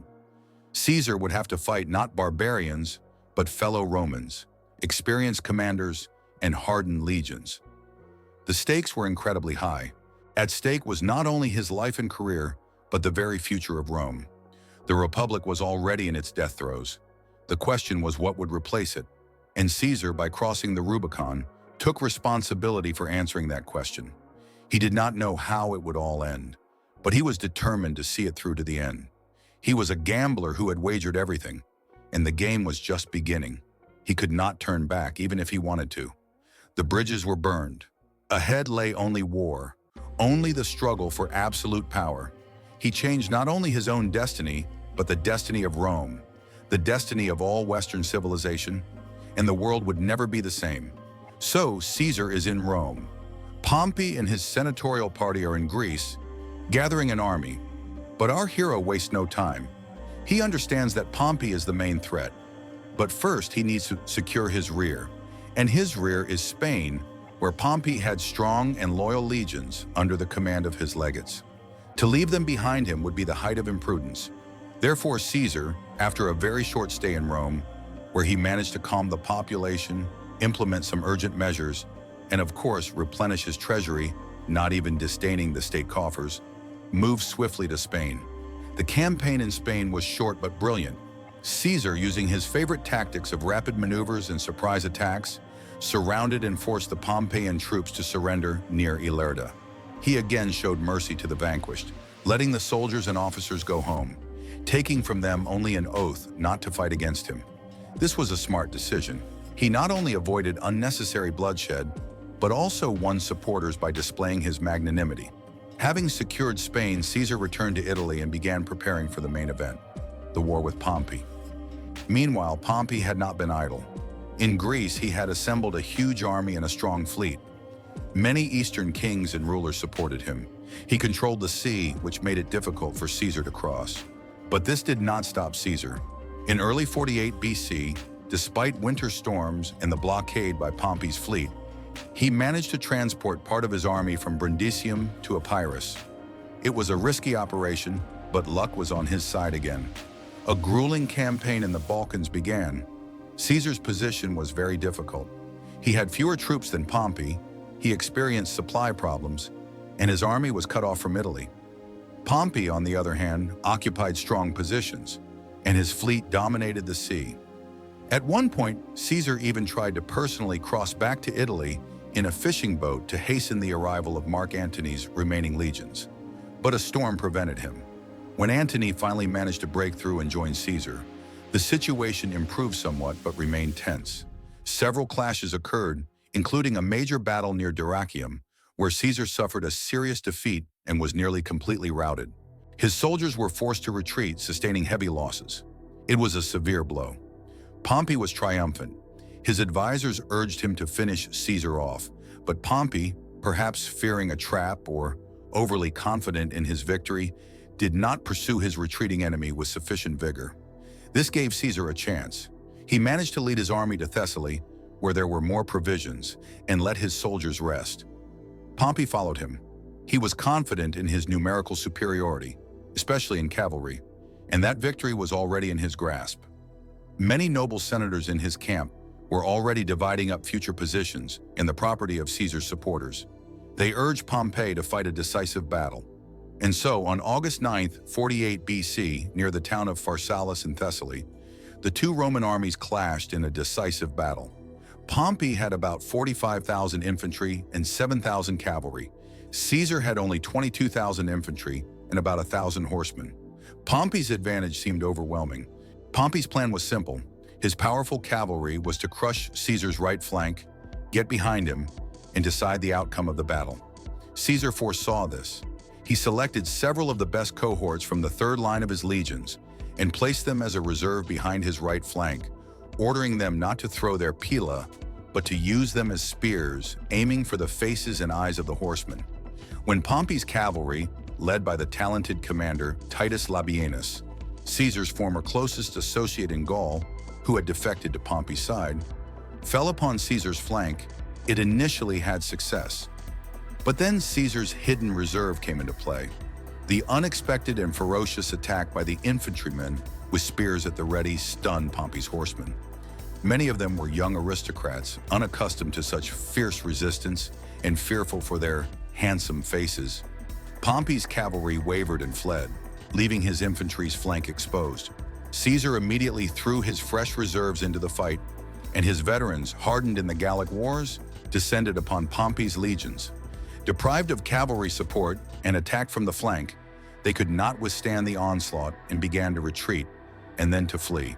Caesar would have to fight not barbarians, but fellow Romans, experienced commanders, and hardened legions. The stakes were incredibly high. At stake was not only his life and career, but the very future of Rome. The Republic was already in its death throes. The question was what would replace it, and Caesar, by crossing the Rubicon, took responsibility for answering that question. He did not know how it would all end, but he was determined to see it through to the end. He was a gambler who had wagered everything, and the game was just beginning. He could not turn back, even if he wanted to. The bridges were burned. Ahead lay only war, only the struggle for absolute power. He changed not only his own destiny, but the destiny of Rome, the destiny of all Western civilization, and the world would never be the same. So Caesar is in Rome. Pompey and his senatorial party are in Greece, gathering an army. But our hero wastes no time. He understands that Pompey is the main threat. But first he needs to secure his rear. And his rear is Spain, where Pompey had strong and loyal legions under the command of his legates. To leave them behind him would be the height of imprudence. Therefore Caesar, after a very short stay in Rome, where he managed to calm the population, implement some urgent measures, and of course replenish his treasury, not even disdaining the state coffers, moved swiftly to Spain. The campaign in Spain was short but brilliant. Caesar, using his favorite tactics of rapid maneuvers and surprise attacks, surrounded and forced the Pompeian troops to surrender near Ilerda. He again showed mercy to the vanquished, letting the soldiers and officers go home, taking from them only an oath not to fight against him. This was a smart decision. He not only avoided unnecessary bloodshed, but also won supporters by displaying his magnanimity. Having secured Spain, Caesar returned to Italy and began preparing for the main event, the war with Pompey. Meanwhile, Pompey had not been idle. In Greece, he had assembled a huge army and a strong fleet. Many Eastern kings and rulers supported him. He controlled the sea, which made it difficult for Caesar to cross. But this did not stop Caesar. In early 48 BC, despite winter storms and the blockade by Pompey's fleet, he managed to transport part of his army from Brundisium to Epirus. It was a risky operation, but luck was on his side again. A grueling campaign in the Balkans began. Caesar's position was very difficult. He had fewer troops than Pompey, he experienced supply problems, and his army was cut off from Italy. Pompey, on the other hand, occupied strong positions, and his fleet dominated the sea. At one point, Caesar even tried to personally cross back to Italy in a fishing boat to hasten the arrival of Mark Antony's remaining legions. But a storm prevented him. When Antony finally managed to break through and join Caesar, the situation improved somewhat but remained tense. Several clashes occurred, including a major battle near Dyrrhachium, where Caesar suffered a serious defeat and was nearly completely routed. His soldiers were forced to retreat, sustaining heavy losses. It was a severe blow. Pompey was triumphant. His advisors urged him to finish Caesar off, but Pompey, perhaps fearing a trap or overly confident in his victory, did not pursue his retreating enemy with sufficient vigor. This gave Caesar a chance. He managed to lead his army to Thessaly, where there were more provisions, and let his soldiers rest. Pompey followed him. He was confident in his numerical superiority, especially in cavalry, and that victory was already in his grasp. Many noble senators in his camp were already dividing up future positions in the property of Caesar's supporters. They urged Pompey to fight a decisive battle. And so, on August 9th, 48 BC, near the town of Pharsalus in Thessaly, the two Roman armies clashed in a decisive battle. Pompey had about 45,000 infantry and 7,000 cavalry. Caesar had only 22,000 infantry and about 1,000 horsemen. Pompey's advantage seemed overwhelming. Pompey's plan was simple. His powerful cavalry was to crush Caesar's right flank, get behind him, and decide the outcome of the battle. Caesar foresaw this. He selected several of the best cohorts from the third line of his legions and placed them as a reserve behind his right flank, ordering them not to throw their pila, but to use them as spears, aiming for the faces and eyes of the horsemen. When Pompey's cavalry, led by the talented commander Titus Labienus, Caesar's former closest associate in Gaul, who had defected to Pompey's side, fell upon Caesar's flank, it initially had success. But then Caesar's hidden reserve came into play. The unexpected and ferocious attack by the infantrymen with spears at the ready stunned Pompey's horsemen. Many of them were young aristocrats, unaccustomed to such fierce resistance and fearful for their handsome faces. Pompey's cavalry wavered and fled, leaving his infantry's flank exposed. Caesar immediately threw his fresh reserves into the fight, and his veterans, hardened in the Gallic Wars, descended upon Pompey's legions. Deprived of cavalry support and attacked from the flank, they could not withstand the onslaught and began to retreat, and then to flee.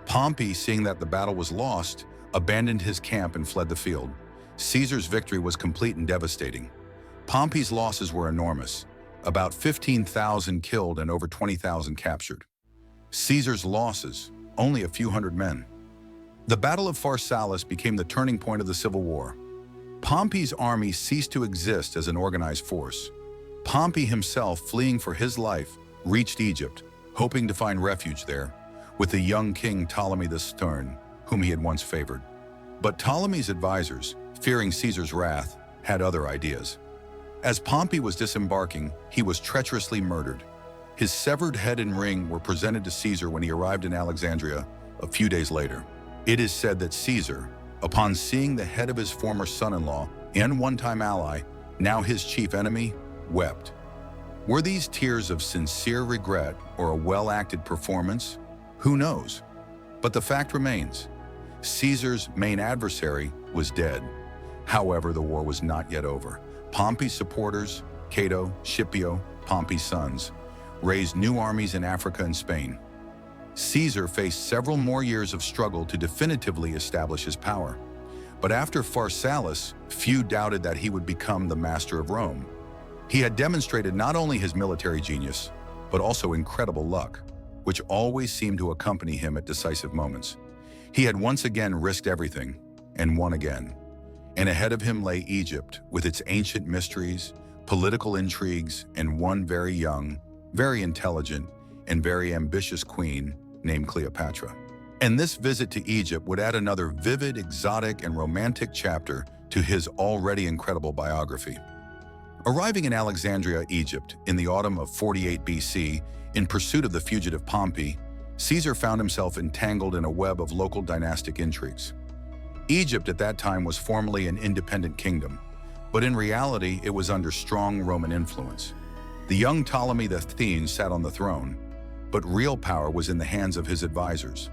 Pompey, seeing that the battle was lost, abandoned his camp and fled the field. Caesar's victory was complete and devastating. Pompey's losses were enormous, about 15,000 killed and over 20,000 captured. Caesar's losses, only a few hundred men. The Battle of Pharsalus became the turning point of the Civil War. Pompey's army ceased to exist as an organized force. Pompey himself, fleeing for his life, reached Egypt, hoping to find refuge there, with the young king Ptolemy the Stern, whom he had once favored. But Ptolemy's advisors, fearing Caesar's wrath, had other ideas. As Pompey was disembarking, he was treacherously murdered. His severed head and ring were presented to Caesar when he arrived in Alexandria a few days later. It is said that Caesar, upon seeing the head of his former son-in-law and one-time ally, now his chief enemy, wept. Were these tears of sincere regret or a well-acted performance? Who knows? But the fact remains, Caesar's main adversary was dead. However, the war was not yet over. Pompey's supporters, Cato, Scipio, Pompey's sons, raised new armies in Africa and Spain. Caesar faced several more years of struggle to definitively establish his power. But after Pharsalus, few doubted that he would become the master of Rome. He had demonstrated not only his military genius, but also incredible luck, which always seemed to accompany him at decisive moments. He had once again risked everything, and won again. And ahead of him lay Egypt, with its ancient mysteries, political intrigues, and one very young, very intelligent, and very ambitious queen named Cleopatra. And this visit to Egypt would add another vivid, exotic, and romantic chapter to his already incredible biography. Arriving in Alexandria, Egypt, in the autumn of 48 BC, in pursuit of the fugitive Pompey, Caesar found himself entangled in a web of local dynastic intrigues. Egypt at that time was formally an independent kingdom, but in reality it was under strong Roman influence. The young Ptolemy the Thean sat on the throne, but real power was in the hands of his advisors,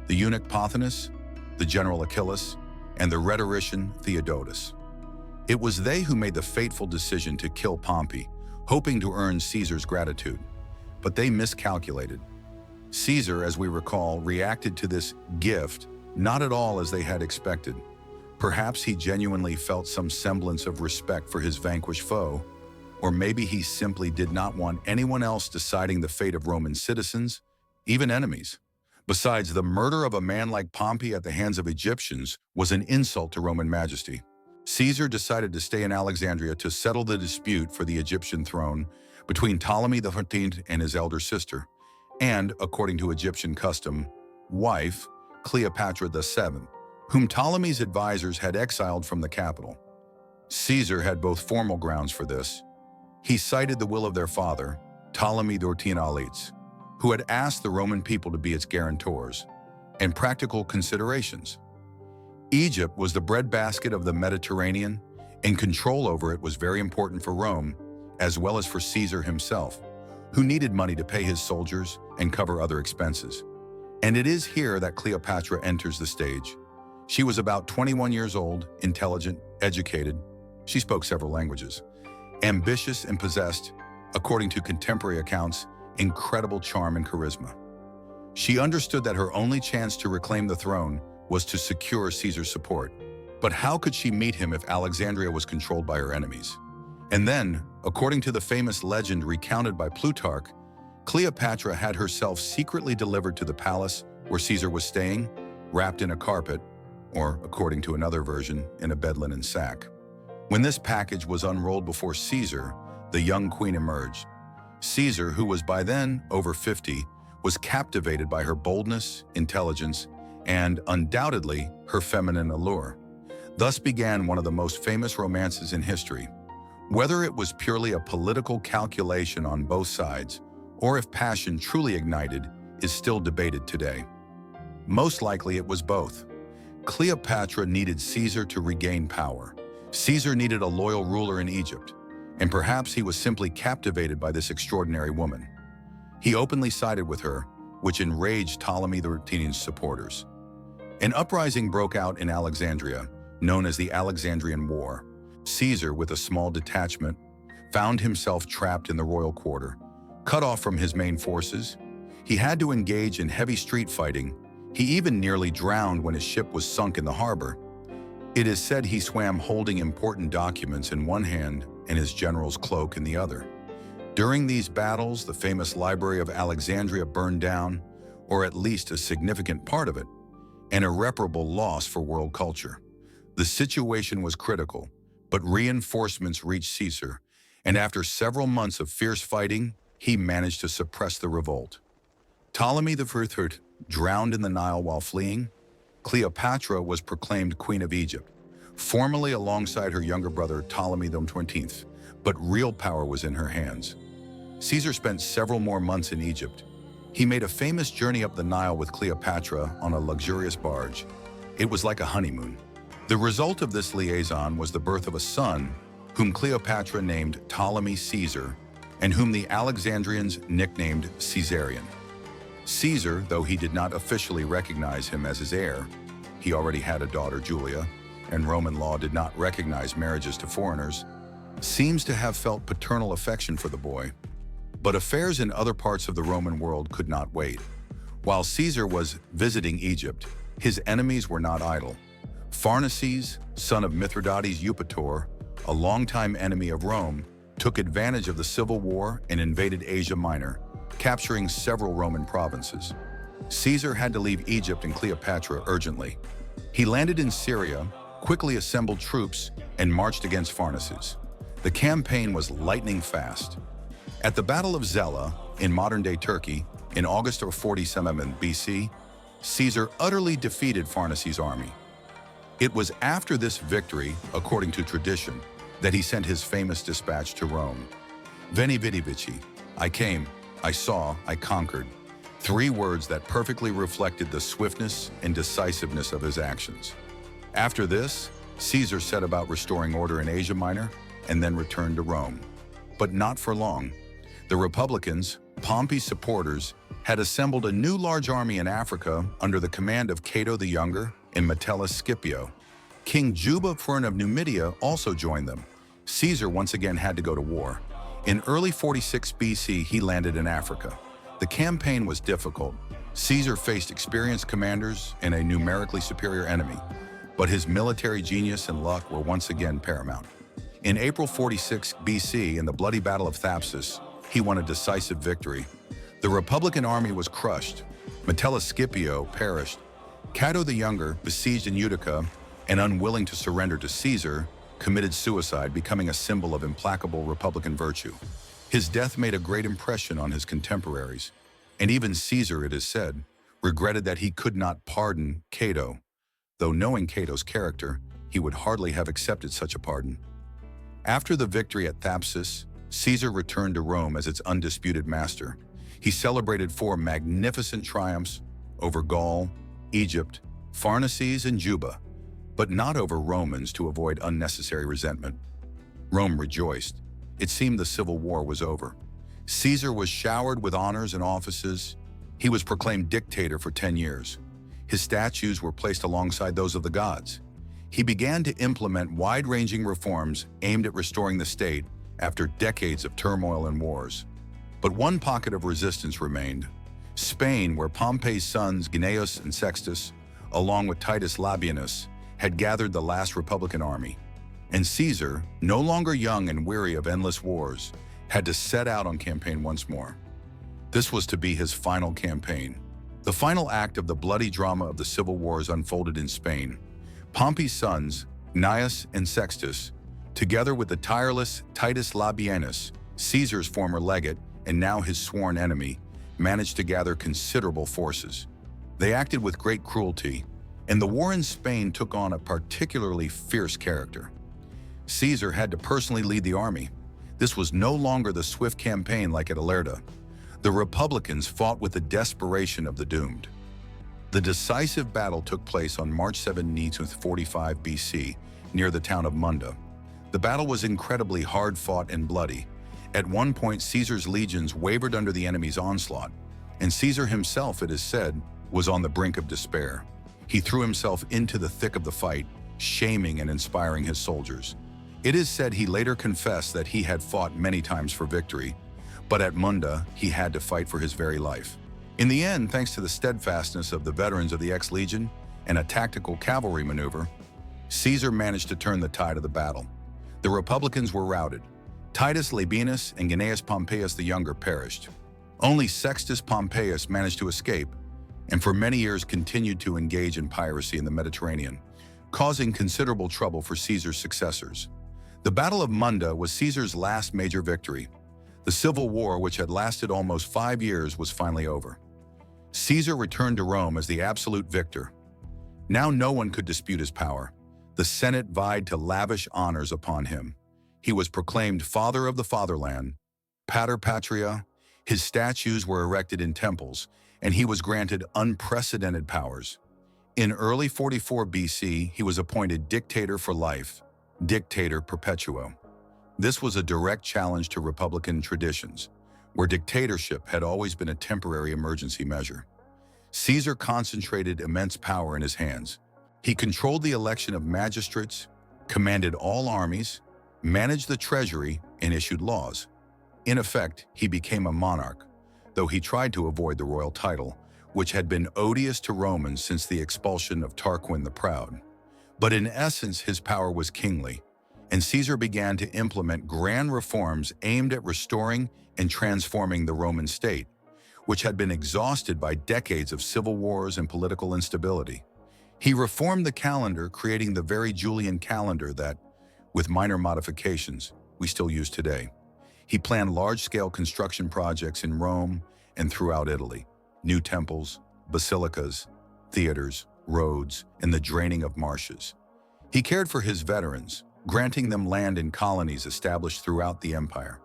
the eunuch Pothinus, the general Achillas, and the rhetorician Theodotus. It was they who made the fateful decision to kill Pompey, hoping to earn Caesar's gratitude. But they miscalculated. Caesar, as we recall, reacted to this gift not at all as they had expected. Perhaps he genuinely felt some semblance of respect for his vanquished foe, or maybe he simply did not want anyone else deciding the fate of Roman citizens, even enemies. Besides, the murder of a man like Pompey at the hands of Egyptians was an insult to Roman majesty. Caesar decided to stay in Alexandria to settle the dispute for the Egyptian throne between Ptolemy the 13th and his elder sister, and, according to Egyptian custom, wife, Cleopatra the 7th, whom Ptolemy's advisors had exiled from the capital. Caesar had both formal grounds for this. He cited the will of their father, Ptolemy the 14th, who had asked the Roman people to be its guarantors, and practical considerations. Egypt was the breadbasket of the Mediterranean, and control over it was very important for Rome, as well as for Caesar himself, who needed money to pay his soldiers and cover other expenses. And it is here that Cleopatra enters the stage. She was about 21 years old, intelligent, educated. She spoke several languages. Ambitious and possessed, according to contemporary accounts, incredible charm and charisma. She understood that her only chance to reclaim the throne was to secure Caesar's support. But how could she meet him if Alexandria was controlled by her enemies? And then, according to the famous legend recounted by Plutarch, Cleopatra had herself secretly delivered to the palace where Caesar was staying, wrapped in a carpet, or, according to another version, in a bed linen sack. When this package was unrolled before Caesar, the young queen emerged. Caesar, who was by then over 50, was captivated by her boldness, intelligence, and, undoubtedly, her feminine allure. Thus began one of the most famous romances in history. Whether it was purely a political calculation on both sides, or if passion truly ignited, is still debated today. Most likely it was both. Cleopatra needed Caesar to regain power. Caesar needed a loyal ruler in Egypt, and perhaps he was simply captivated by this extraordinary woman. He openly sided with her, which enraged Ptolemy the 13th's supporters. An uprising broke out in Alexandria, known as the Alexandrian War. Caesar, with a small detachment, found himself trapped in the royal quarter. Cut off from his main forces, he had to engage in heavy street fighting, He even nearly drowned when his ship was sunk in the harbor. It is said he swam holding important documents in one hand and his general's cloak in the other. During these battles, the famous Library of Alexandria burned down, or at least a significant part of it, an irreparable loss for world culture. The situation was critical, but reinforcements reached Caesar, and after several months of fierce fighting, he managed to suppress the revolt. Ptolemy III drowned in the Nile while fleeing. Cleopatra was proclaimed Queen of Egypt, formally alongside her younger brother Ptolemy XX, but real power was in her hands. Caesar spent several more months in Egypt. He made a famous journey up the Nile with Cleopatra on a luxurious barge. It was like a honeymoon. The result of this liaison was the birth of a son, whom Cleopatra named Ptolemy Caesar, and whom the Alexandrians nicknamed Caesarion. Caesar, though he did not officially recognize him as his heir, he already had a daughter, Julia, and Roman law did not recognize marriages to foreigners, seems to have felt paternal affection for the boy. But affairs in other parts of the Roman world could not wait. While Caesar was visiting Egypt, his enemies were not idle. Pharnaces, son of Mithridates Eupator, a longtime enemy of Rome, took advantage of the civil war and invaded Asia Minor, capturing several Roman provinces. Caesar had to leave Egypt and Cleopatra urgently. He landed in Syria, quickly assembled troops, and marched against Pharnaces. The campaign was lightning fast. At the Battle of Zela, in modern-day Turkey, in August of 47 BC, Caesar utterly defeated Pharnaces' army. It was after this victory, according to tradition, that he sent his famous dispatch to Rome. Veni vidi vici, I came, I saw, I conquered. 3 words that perfectly reflected the swiftness and decisiveness of his actions. After this, Caesar set about restoring order in Asia Minor and then returned to Rome. But not for long. The Republicans, Pompey's supporters, had assembled a new large army in Africa under the command of Cato the Younger and Metellus Scipio. King Juba I of Numidia also joined them. Caesar once again had to go to war. In early 46 BC, he landed in Africa. The campaign was difficult. Caesar faced experienced commanders and a numerically superior enemy, but his military genius and luck were once again paramount. In April 46 BC, in the bloody Battle of Thapsus, he won a decisive victory. The Republican army was crushed. Metellus Scipio perished. Cato the Younger, besieged in Utica and unwilling to surrender to Caesar, committed suicide, becoming a symbol of implacable Republican virtue. His death made a great impression on his contemporaries, and even Caesar, it is said, regretted that he could not pardon Cato, though knowing Cato's character, he would hardly have accepted such a pardon. After the victory at Thapsus, Caesar returned to Rome as its undisputed master. He celebrated 4 magnificent triumphs over Gaul, Egypt, Pharnaces, and Juba, but not over Romans to avoid unnecessary resentment. Rome rejoiced. It seemed the civil war was over. Caesar was showered with honors and offices. He was proclaimed dictator for 10 years. His statues were placed alongside those of the gods. He began to implement wide-ranging reforms aimed at restoring the state after decades of turmoil and wars. But one pocket of resistance remained: Spain, where Pompey's sons Gnaeus and Sextus, along with Titus Labienus, had gathered the last Republican army. And Caesar, no longer young and weary of endless wars, had to set out on campaign once more. This was to be his final campaign. The final act of the bloody drama of the civil wars unfolded in Spain. Pompey's sons, Gnaeus and Sextus, together with the tireless Titus Labienus, Caesar's former legate and now his sworn enemy, managed to gather considerable forces. They acted with great cruelty, and the war in Spain took on a particularly fierce character. Caesar had to personally lead the army. This was no longer the swift campaign like at Ilerda. The Republicans fought with the desperation of the doomed. The decisive battle took place on March 17, 45 BC, near the town of Munda. The battle was incredibly hard-fought and bloody. At one point, Caesar's legions wavered under the enemy's onslaught, and Caesar himself, it is said, was on the brink of despair. He threw himself into the thick of the fight, shaming and inspiring his soldiers. It is said he later confessed that he had fought many times for victory, but at Munda, he had to fight for his very life. In the end, thanks to the steadfastness of the veterans of the ex-legion and a tactical cavalry maneuver, Caesar managed to turn the tide of the battle. The Republicans were routed. Titus Labienus and Gnaeus Pompeius the Younger perished. Only Sextus Pompeius managed to escape, and for many years continued to engage in piracy in the Mediterranean, causing considerable trouble for Caesar's successors. The Battle of Munda was Caesar's last major victory. The civil war, which had lasted almost 5 years, was finally over. Caesar returned to Rome as the absolute victor. Now no one could dispute his power. The Senate vied to lavish honors upon him. He was proclaimed Father of the Fatherland, Pater Patria. His statues were erected in temples, and he was granted unprecedented powers. In early 44 BC, he was appointed dictator for life, dictator perpetuo. This was a direct challenge to Republican traditions, where dictatorship had always been a temporary emergency measure. Caesar concentrated immense power in his hands. He controlled the election of magistrates, commanded all armies, managed the treasury, and issued laws. In effect, he became a monarch, though he tried to avoid the royal title, which had been odious to Romans since the expulsion of Tarquin the Proud. But in essence, his power was kingly, and Caesar began to implement grand reforms aimed at restoring and transforming the Roman state, which had been exhausted by decades of civil wars and political instability. He reformed the calendar, creating the very Julian calendar that, with minor modifications, we still use today. He planned large-scale construction projects in Rome and throughout Italy: new temples, basilicas, theaters, roads, and the draining of marshes. He cared for his veterans, granting them land in colonies established throughout the empire.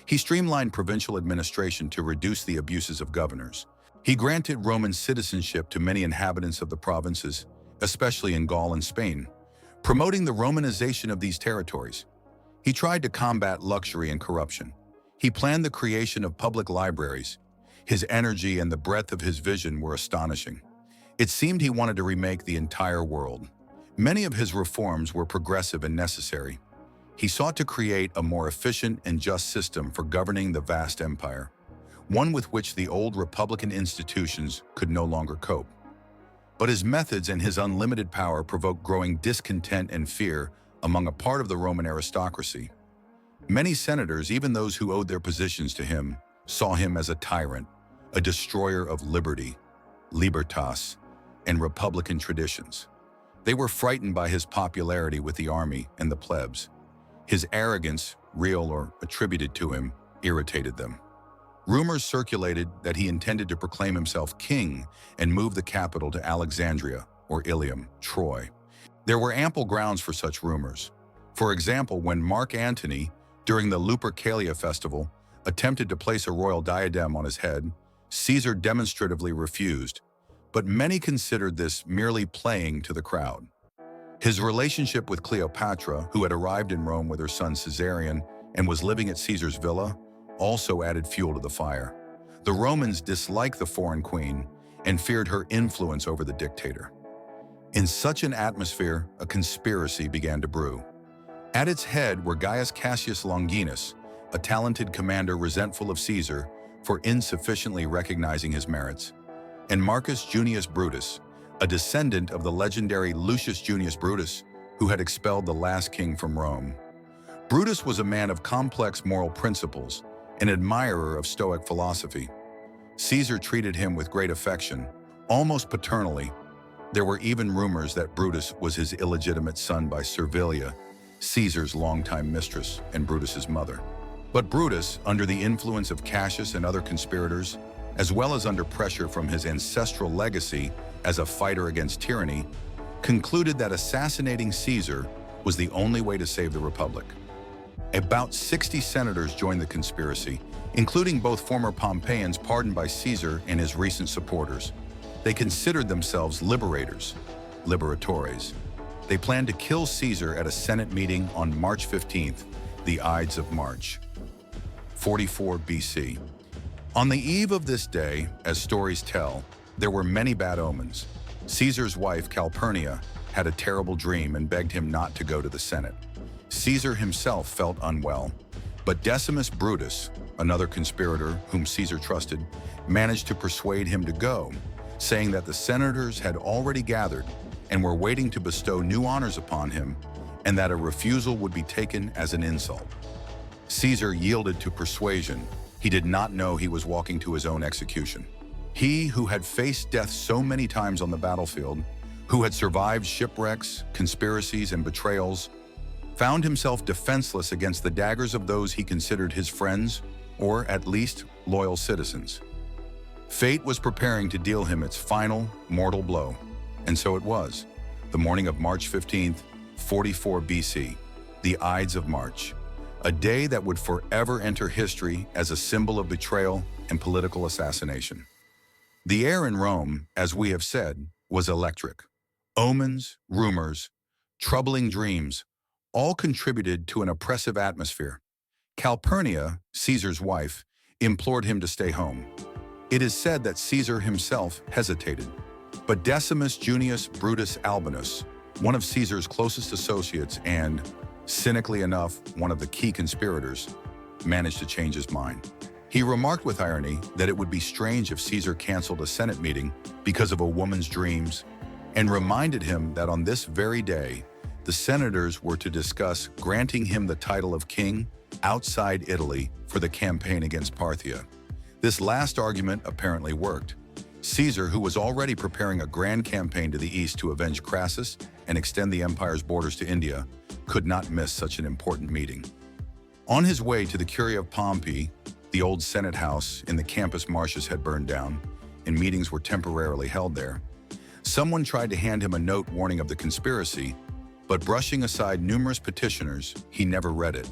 He streamlined provincial administration to reduce the abuses of governors. He granted Roman citizenship to many inhabitants of the provinces, especially in Gaul and Spain, promoting the Romanization of these territories. He tried to combat luxury and corruption. He planned the creation of public libraries. His energy and the breadth of his vision were astonishing. It seemed he wanted to remake the entire world. Many of his reforms were progressive and necessary. He sought to create a more efficient and just system for governing the vast empire, one with which the old republican institutions could no longer cope. But his methods and his unlimited power provoked growing discontent and fear among a part of the Roman aristocracy. Many senators, even those who owed their positions to him, saw him as a tyrant, a destroyer of liberty, libertas, and republican traditions. They were frightened by his popularity with the army and the plebs. His arrogance, real or attributed to him, irritated them. Rumors circulated that he intended to proclaim himself king and move the capital to Alexandria, or Ilium, Troy. There were ample grounds for such rumors. For example, when Mark Antony, during the Lupercalia festival, attempted to place a royal diadem on his head, Caesar demonstratively refused, but many considered this merely playing to the crowd. His relationship with Cleopatra, who had arrived in Rome with her son Caesarion and was living at Caesar's villa, also added fuel to the fire. The Romans disliked the foreign queen and feared her influence over the dictator. In such an atmosphere, a conspiracy began to brew. At its head were Gaius Cassius Longinus, a talented commander resentful of Caesar for insufficiently recognizing his merits, and Marcus Junius Brutus, a descendant of the legendary Lucius Junius Brutus, who had expelled the last king from Rome. Brutus was a man of complex moral principles, an admirer of Stoic philosophy. Caesar treated him with great affection, almost paternally. There were even rumors that Brutus was his illegitimate son by Servilia, Caesar's longtime mistress and Brutus's mother. But Brutus, under the influence of Cassius and other conspirators, as well as under pressure from his ancestral legacy as a fighter against tyranny, concluded that assassinating Caesar was the only way to save the Republic. About 60 senators joined the conspiracy, including both former Pompeians pardoned by Caesar and his recent supporters. They considered themselves liberators, liberatores. They planned to kill Caesar at a Senate meeting on March 15th, the Ides of March, 44 BC. On the eve of this day, as stories tell, there were many bad omens. Caesar's wife, Calpurnia, had a terrible dream and begged him not to go to the Senate. Caesar himself felt unwell, But Decimus Brutus, another conspirator whom Caesar trusted, managed to persuade him to go, saying that the senators had already gathered and were waiting to bestow new honors upon him, and that a refusal would be taken as an insult. Caesar yielded to persuasion. He did not know he was walking to his own execution. He who had faced death so many times on the battlefield, who had survived shipwrecks, conspiracies, and betrayals, found himself defenseless against the daggers of those he considered his friends, or at least loyal citizens. Fate was preparing to deal him its final mortal blow, and so it was. The morning of March 15th, 44 BC, the Ides of March, a day that would forever enter history as a symbol of betrayal and political assassination. The air in Rome, as we have said, was electric. Omens, rumors, troubling dreams, all contributed to an oppressive atmosphere. Calpurnia, Caesar's wife, implored him to stay home. It is said that Caesar himself hesitated, but Decimus Junius Brutus Albinus, one of Caesar's closest associates and, cynically enough, one of the key conspirators, managed to change his mind. He remarked with irony that it would be strange if Caesar canceled a Senate meeting because of a woman's dreams, and reminded him that on this very day, the senators were to discuss granting him the title of king outside Italy for the campaign against Parthia. This last argument apparently worked. Caesar, who was already preparing a grand campaign to the east to avenge Crassus and extend the empire's borders to India, could not miss such an important meeting. On his way to the Curia of Pompey, the old Senate house in the campus marshes had burned down, and meetings were temporarily held there. Someone tried to hand him a note warning of the conspiracy, but brushing aside numerous petitioners, he never read it.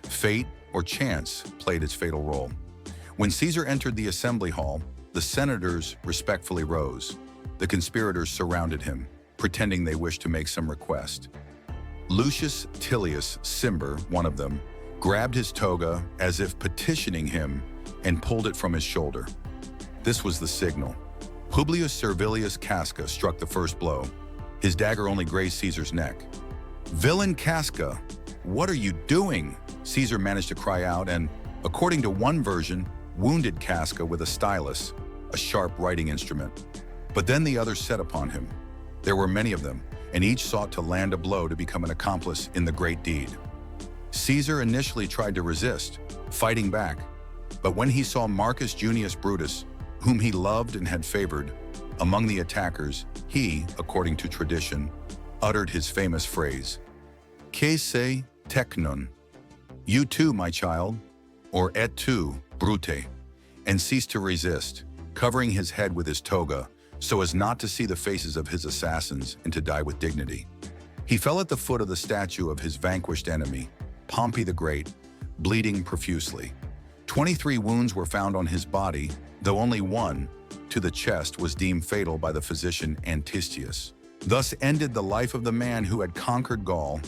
Fate or chance played its fatal role. When Caesar entered the assembly hall, the senators respectfully rose. The conspirators surrounded him, pretending they wished to make some request. Lucius Tillius Cimber, one of them, grabbed his toga as if petitioning him and pulled it from his shoulder. This was the signal. Publius Servilius Casca struck the first blow. His dagger only grazed Caesar's neck. "Villain Casca, what are you doing?" Caesar managed to cry out and, according to one version, wounded Casca with a stylus, a sharp writing instrument. But then the others set upon him. There were many of them, and each sought to land a blow to become an accomplice in the great deed. Caesar initially tried to resist, fighting back, but when he saw Marcus Junius Brutus, whom he loved and had favored, among the attackers, he, according to tradition, uttered his famous phrase, "Que se technon," "You too, my child," or "Et tu, Brute," and ceased to resist, covering his head with his toga so as not to see the faces of his assassins and to die with dignity. He fell at the foot of the statue of his vanquished enemy, Pompey the Great, bleeding profusely. 23 wounds were found on his body, though only one, to the chest, was deemed fatal by the physician Antistius. Thus ended the life of the man who had conquered Gaul,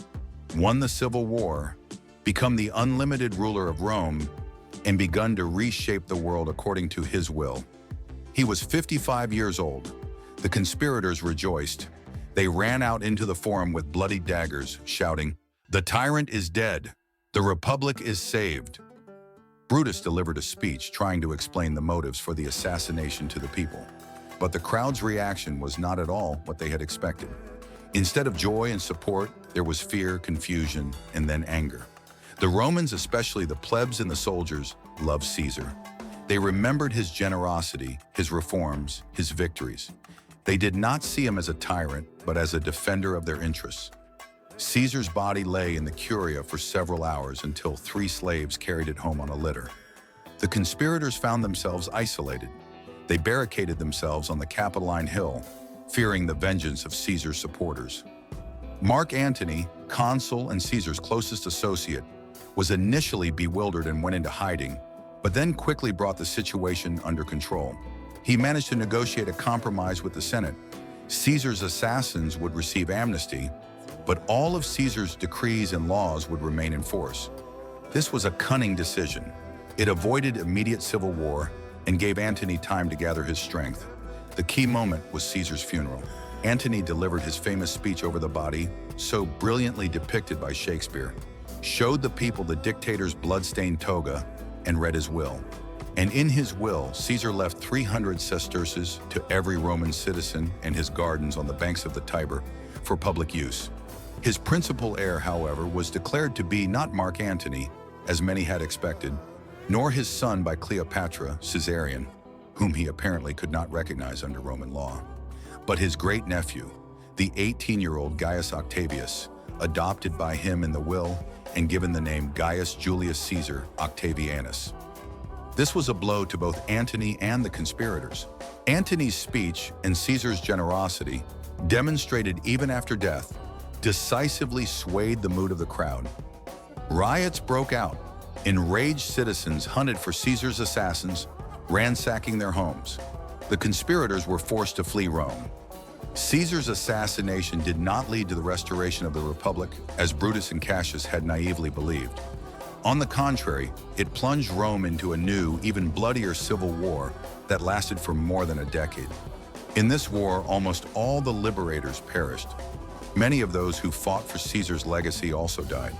won the civil war, become the unlimited ruler of Rome, and begun to reshape the world according to his will. He was 55 years old. The conspirators rejoiced. They ran out into the forum with bloody daggers, shouting, "The tyrant is dead! The Republic is saved!" Brutus delivered a speech trying to explain the motives for the assassination to the people. But the crowd's reaction was not at all what they had expected. Instead of joy and support, there was fear, confusion, and then anger. The Romans, especially the plebs and the soldiers, loved Caesar. They remembered his generosity, his reforms, his victories. They did not see him as a tyrant, but as a defender of their interests. Caesar's body lay in the Curia for several hours until 3 slaves carried it home on a litter. The conspirators found themselves isolated. They barricaded themselves on the Capitoline Hill, fearing the vengeance of Caesar's supporters. Mark Antony, consul and Caesar's closest associate, was initially bewildered and went into hiding, but then quickly brought the situation under control. He managed to negotiate a compromise with the Senate. Caesar's assassins would receive amnesty, but all of Caesar's decrees and laws would remain in force. This was a cunning decision. It avoided immediate civil war and gave Antony time to gather his strength. The key moment was Caesar's funeral. Antony delivered his famous speech over the body, so brilliantly depicted by Shakespeare. showed the people the dictator's blood-stained toga, and read his will. And in his will, Caesar left 300 sesterces to every Roman citizen and his gardens on the banks of the Tiber for public use. His principal heir, however, was declared to be not Mark Antony, as many had expected, nor his son by Cleopatra, Caesarion, whom he apparently could not recognize under Roman law, but his great-nephew, the 18-year-old Gaius Octavius, adopted by him in the will and given the name Gaius Julius Caesar Octavianus. This was a blow to both Antony and the conspirators. Antony's speech and Caesar's generosity, demonstrated even after death, decisively swayed the mood of the crowd. Riots broke out. Enraged citizens hunted for Caesar's assassins, ransacking their homes. The conspirators were forced to flee Rome. Caesar's assassination did not lead to the restoration of the Republic, as Brutus and Cassius had naively believed. On the contrary, it plunged Rome into a new, even bloodier civil war that lasted for more than a decade. In this war, almost all the liberators perished. Many of those who fought for Caesar's legacy also died.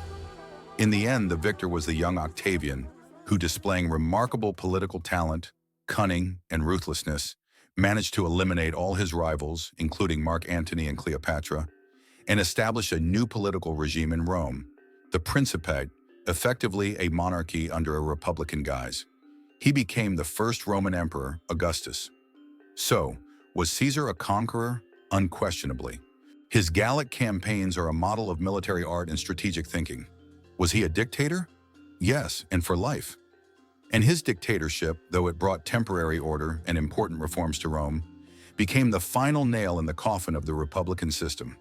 In the end, the victor was the young Octavian, who, displaying remarkable political talent, cunning, and ruthlessness, managed to eliminate all his rivals, including Mark Antony and Cleopatra, and establish a new political regime in Rome, the Principate, effectively a monarchy under a republican guise. He became the first Roman emperor, Augustus. So, was Caesar a conqueror? Unquestionably. His Gallic campaigns are a model of military art and strategic thinking. Was he a dictator? Yes, and for life. And his dictatorship, though it brought temporary order and important reforms to Rome, became the final nail in the coffin of the republican system.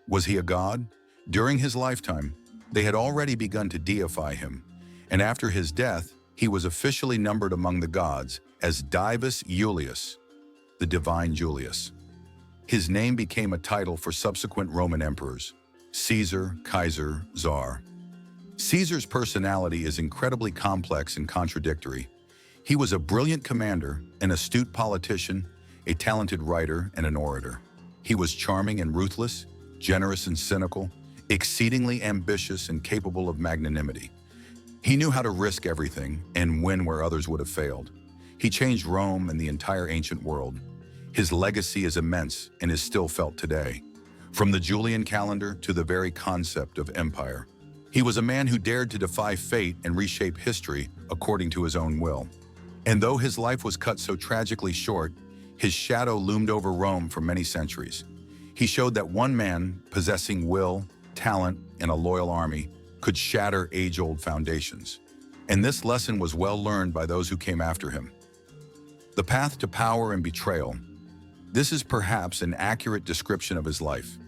Was he a god? During his lifetime, they had already begun to deify him, and after his death, he was officially numbered among the gods as Divus Iulius, the divine Julius. His name became a title for subsequent Roman emperors: Caesar, Kaiser, Czar. Caesar's personality is incredibly complex and contradictory. He was a brilliant commander, an astute politician, a talented writer, and an orator. He was charming and ruthless, generous and cynical, exceedingly ambitious and capable of magnanimity. He knew how to risk everything and win where others would have failed. He changed Rome and the entire ancient world. His legacy is immense and is still felt today. From the Julian calendar to the very concept of empire. He was a man who dared to defy fate and reshape history according to his own will. And though his life was cut so tragically short, his shadow loomed over Rome for many centuries. He showed that one man, possessing will, talent, and a loyal army, could shatter age-old foundations. And this lesson was well learned by those who came after him. The path to power and betrayal. This is perhaps an accurate description of his life.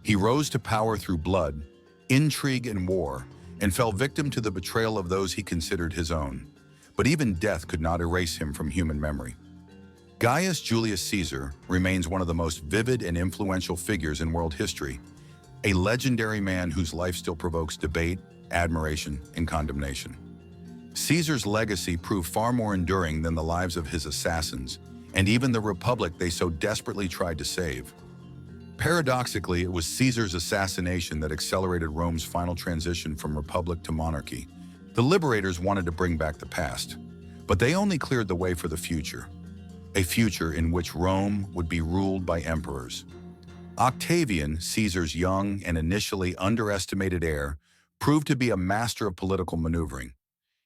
He rose to power through blood, intrigue, and war, and fell victim to the betrayal of those he considered his own. But even death could not erase him from human memory. Gaius Julius Caesar remains one of the most vivid and influential figures in world history, a legendary man whose life still provokes debate, admiration, and condemnation. Caesar's legacy proved far more enduring than the lives of his assassins, and even the republic they so desperately tried to save. Paradoxically, it was Caesar's assassination that accelerated Rome's final transition from republic to monarchy. The liberators wanted to bring back the past, but they only cleared the way for the future, a future in which Rome would be ruled by emperors. Octavian, Caesar's young and initially underestimated heir, proved to be a master of political maneuvering.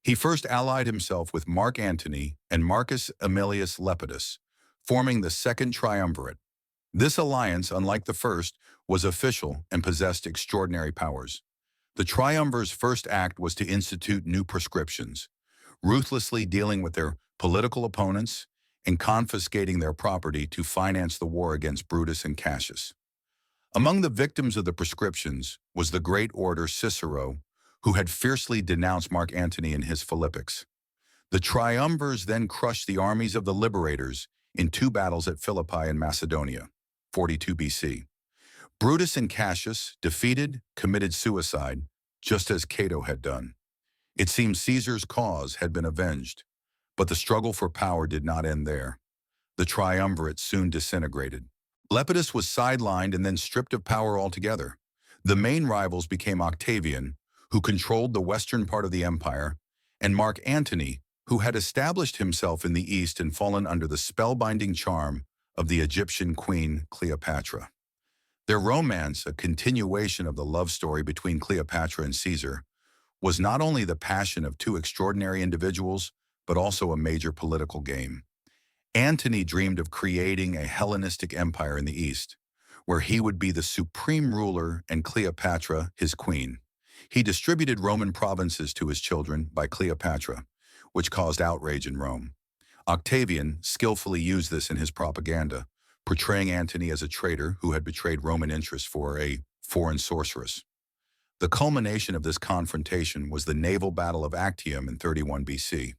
He first allied himself with Mark Antony and Marcus Aemilius Lepidus, forming the Second Triumvirate. This alliance, unlike the first, was official and possessed extraordinary powers. The triumvir's first act was to institute new proscriptions, ruthlessly dealing with their political opponents and confiscating their property to finance the war against Brutus and Cassius. Among the victims of the proscriptions was the great orator Cicero, who had fiercely denounced Mark Antony in his Philippics. The triumvirs then crushed the armies of the liberators in 2 battles at Philippi in Macedonia, 42 BC. Brutus and Cassius, defeated, committed suicide, just as Cato had done. It seems Caesar's cause had been avenged, but the struggle for power did not end there. The triumvirate soon disintegrated. Lepidus was sidelined and then stripped of power altogether. The main rivals became Octavian, who controlled the western part of the empire, and Mark Antony, who had established himself in the east and fallen under the spellbinding charm of the Egyptian queen Cleopatra. Their romance, a continuation of the love story between Cleopatra and Caesar, was not only the passion of two extraordinary individuals, but also a major political game. Antony dreamed of creating a Hellenistic empire in the east, where he would be the supreme ruler and Cleopatra his queen. He distributed Roman provinces to his children by Cleopatra, which caused outrage in Rome. Octavian skillfully used this in his propaganda, portraying Antony as a traitor who had betrayed Roman interests for a foreign sorceress. The culmination of this confrontation was the naval battle of Actium in 31 BC.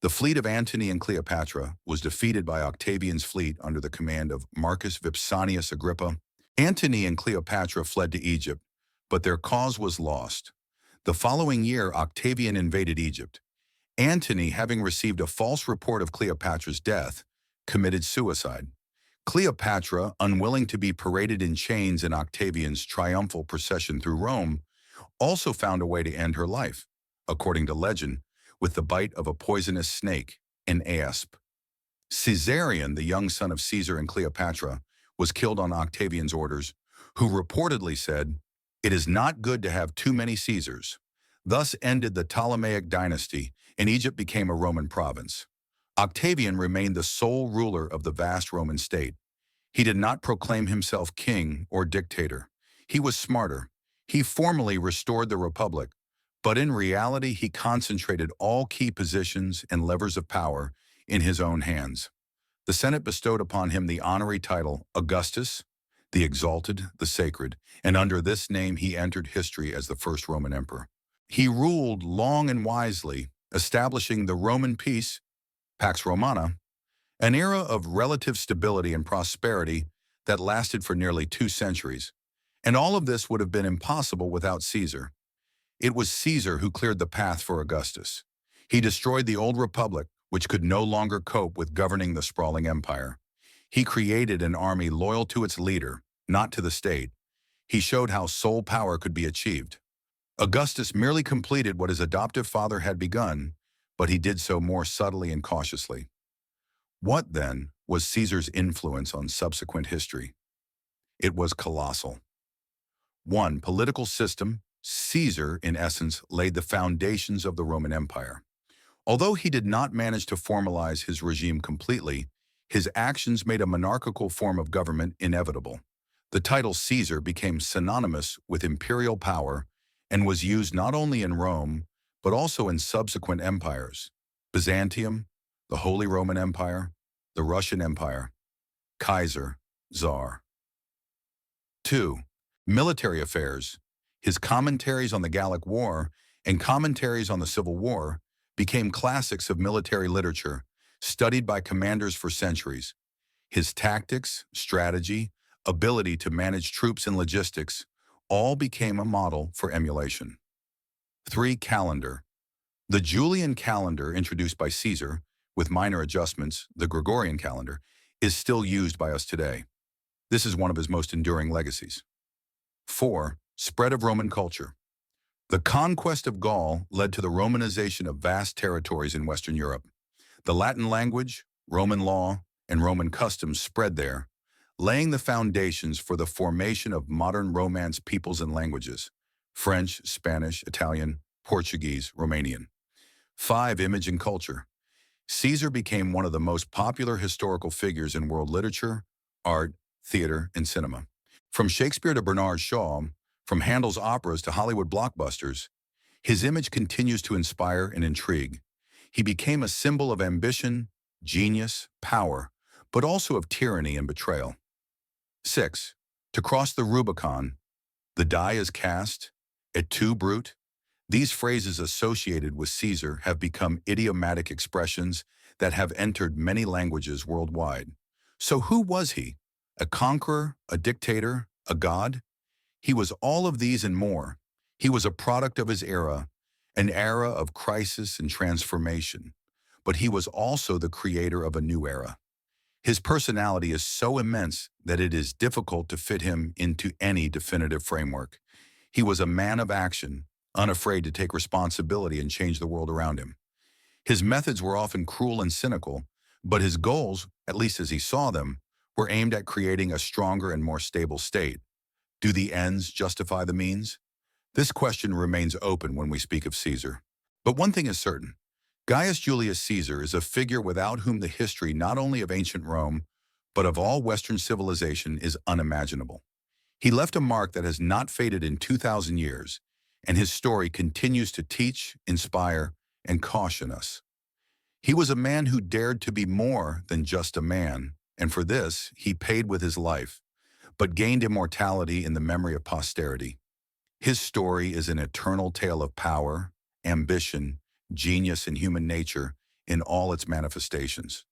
The fleet of Antony and Cleopatra was defeated by Octavian's fleet under the command of Marcus Vipsanius Agrippa. Antony and Cleopatra fled to Egypt, but their cause was lost. The following year, Octavian invaded Egypt. Antony, having received a false report of Cleopatra's death, committed suicide. Cleopatra, unwilling to be paraded in chains in Octavian's triumphal procession through Rome, also found a way to end her life, according to legend, with the bite of a poisonous snake, an asp. Caesarion, the young son of Caesar and Cleopatra, was killed on Octavian's orders, who reportedly said, "It is not good to have too many Caesars." Thus ended the Ptolemaic dynasty, and Egypt became a Roman province. Octavian remained the sole ruler of the vast Roman state. He did not proclaim himself king or dictator. He was smarter. He formally restored the republic, but in reality he concentrated all key positions and levers of power in his own hands. The Senate bestowed upon him the honorary title Augustus, the exalted, the sacred, and under this name he entered history as the first Roman emperor. He ruled long and wisely, establishing the Roman peace, Pax Romana, an era of relative stability and prosperity that lasted for nearly 2 centuries. And all of this would have been impossible without Caesar. It was Caesar who cleared the path for Augustus. He destroyed the old republic, which could no longer cope with governing the sprawling empire. He created an army loyal to its leader, not to the state. He showed how sole power could be achieved. Augustus merely completed what his adoptive father had begun, but he did so more subtly and cautiously. What, then, was Caesar's influence on subsequent history? It was colossal. 1. Political system. Caesar, in essence, laid the foundations of the Roman Empire. Although he did not manage to formalize his regime completely, his actions made a monarchical form of government inevitable. The title Caesar became synonymous with imperial power and was used not only in Rome, but also in subsequent empires: Byzantium, the Holy Roman Empire, the Russian Empire, Kaiser, Tsar. 2. Military affairs. His commentaries on the Gallic War and commentaries on the Civil War became classics of military literature, studied by commanders for centuries. His tactics, strategy, ability to manage troops and logistics all became a model for emulation. 3. Calendar. The Julian calendar, introduced by Caesar, with minor adjustments, the Gregorian calendar, is still used by us today. This is one of his most enduring legacies. 4. Spread of Roman culture. The conquest of Gaul led to the Romanization of vast territories in Western Europe. The Latin language, Roman law, and Roman customs spread there, laying the foundations for the formation of modern Romance peoples and languages: French, Spanish, Italian, Portuguese, Romanian. 5. Image and culture. Caesar became one of the most popular historical figures in world literature, art, theater, and cinema. From Shakespeare to Bernard Shaw, from Handel's operas to Hollywood blockbusters, his image continues to inspire and intrigue. He became a symbol of ambition, genius, power, but also of tyranny and betrayal. 6. To cross the Rubicon. The die is cast, et tu, Brute. These phrases associated with Caesar have become idiomatic expressions that have entered many languages worldwide. So who was he? A conqueror, a dictator, a god? He was all of these and more. He was a product of his era, an era of crisis and transformation. But he was also the creator of a new era. His personality is so immense that it is difficult to fit him into any definitive framework. He was a man of action, unafraid to take responsibility and change the world around him. His methods were often cruel and cynical, but his goals, at least as he saw them, were aimed at creating a stronger and more stable state. Do the ends justify the means? This question remains open when we speak of Caesar. But one thing is certain. Gaius Julius Caesar is a figure without whom the history not only of ancient Rome, but of all Western civilization is unimaginable. He left a mark that has not faded in 2,000 years, and his story continues to teach, inspire, and caution us. He was a man who dared to be more than just a man, and for this, he paid with his life, but gained immortality in the memory of posterity. His story is an eternal tale of power, ambition, genius, and human nature in all its manifestations.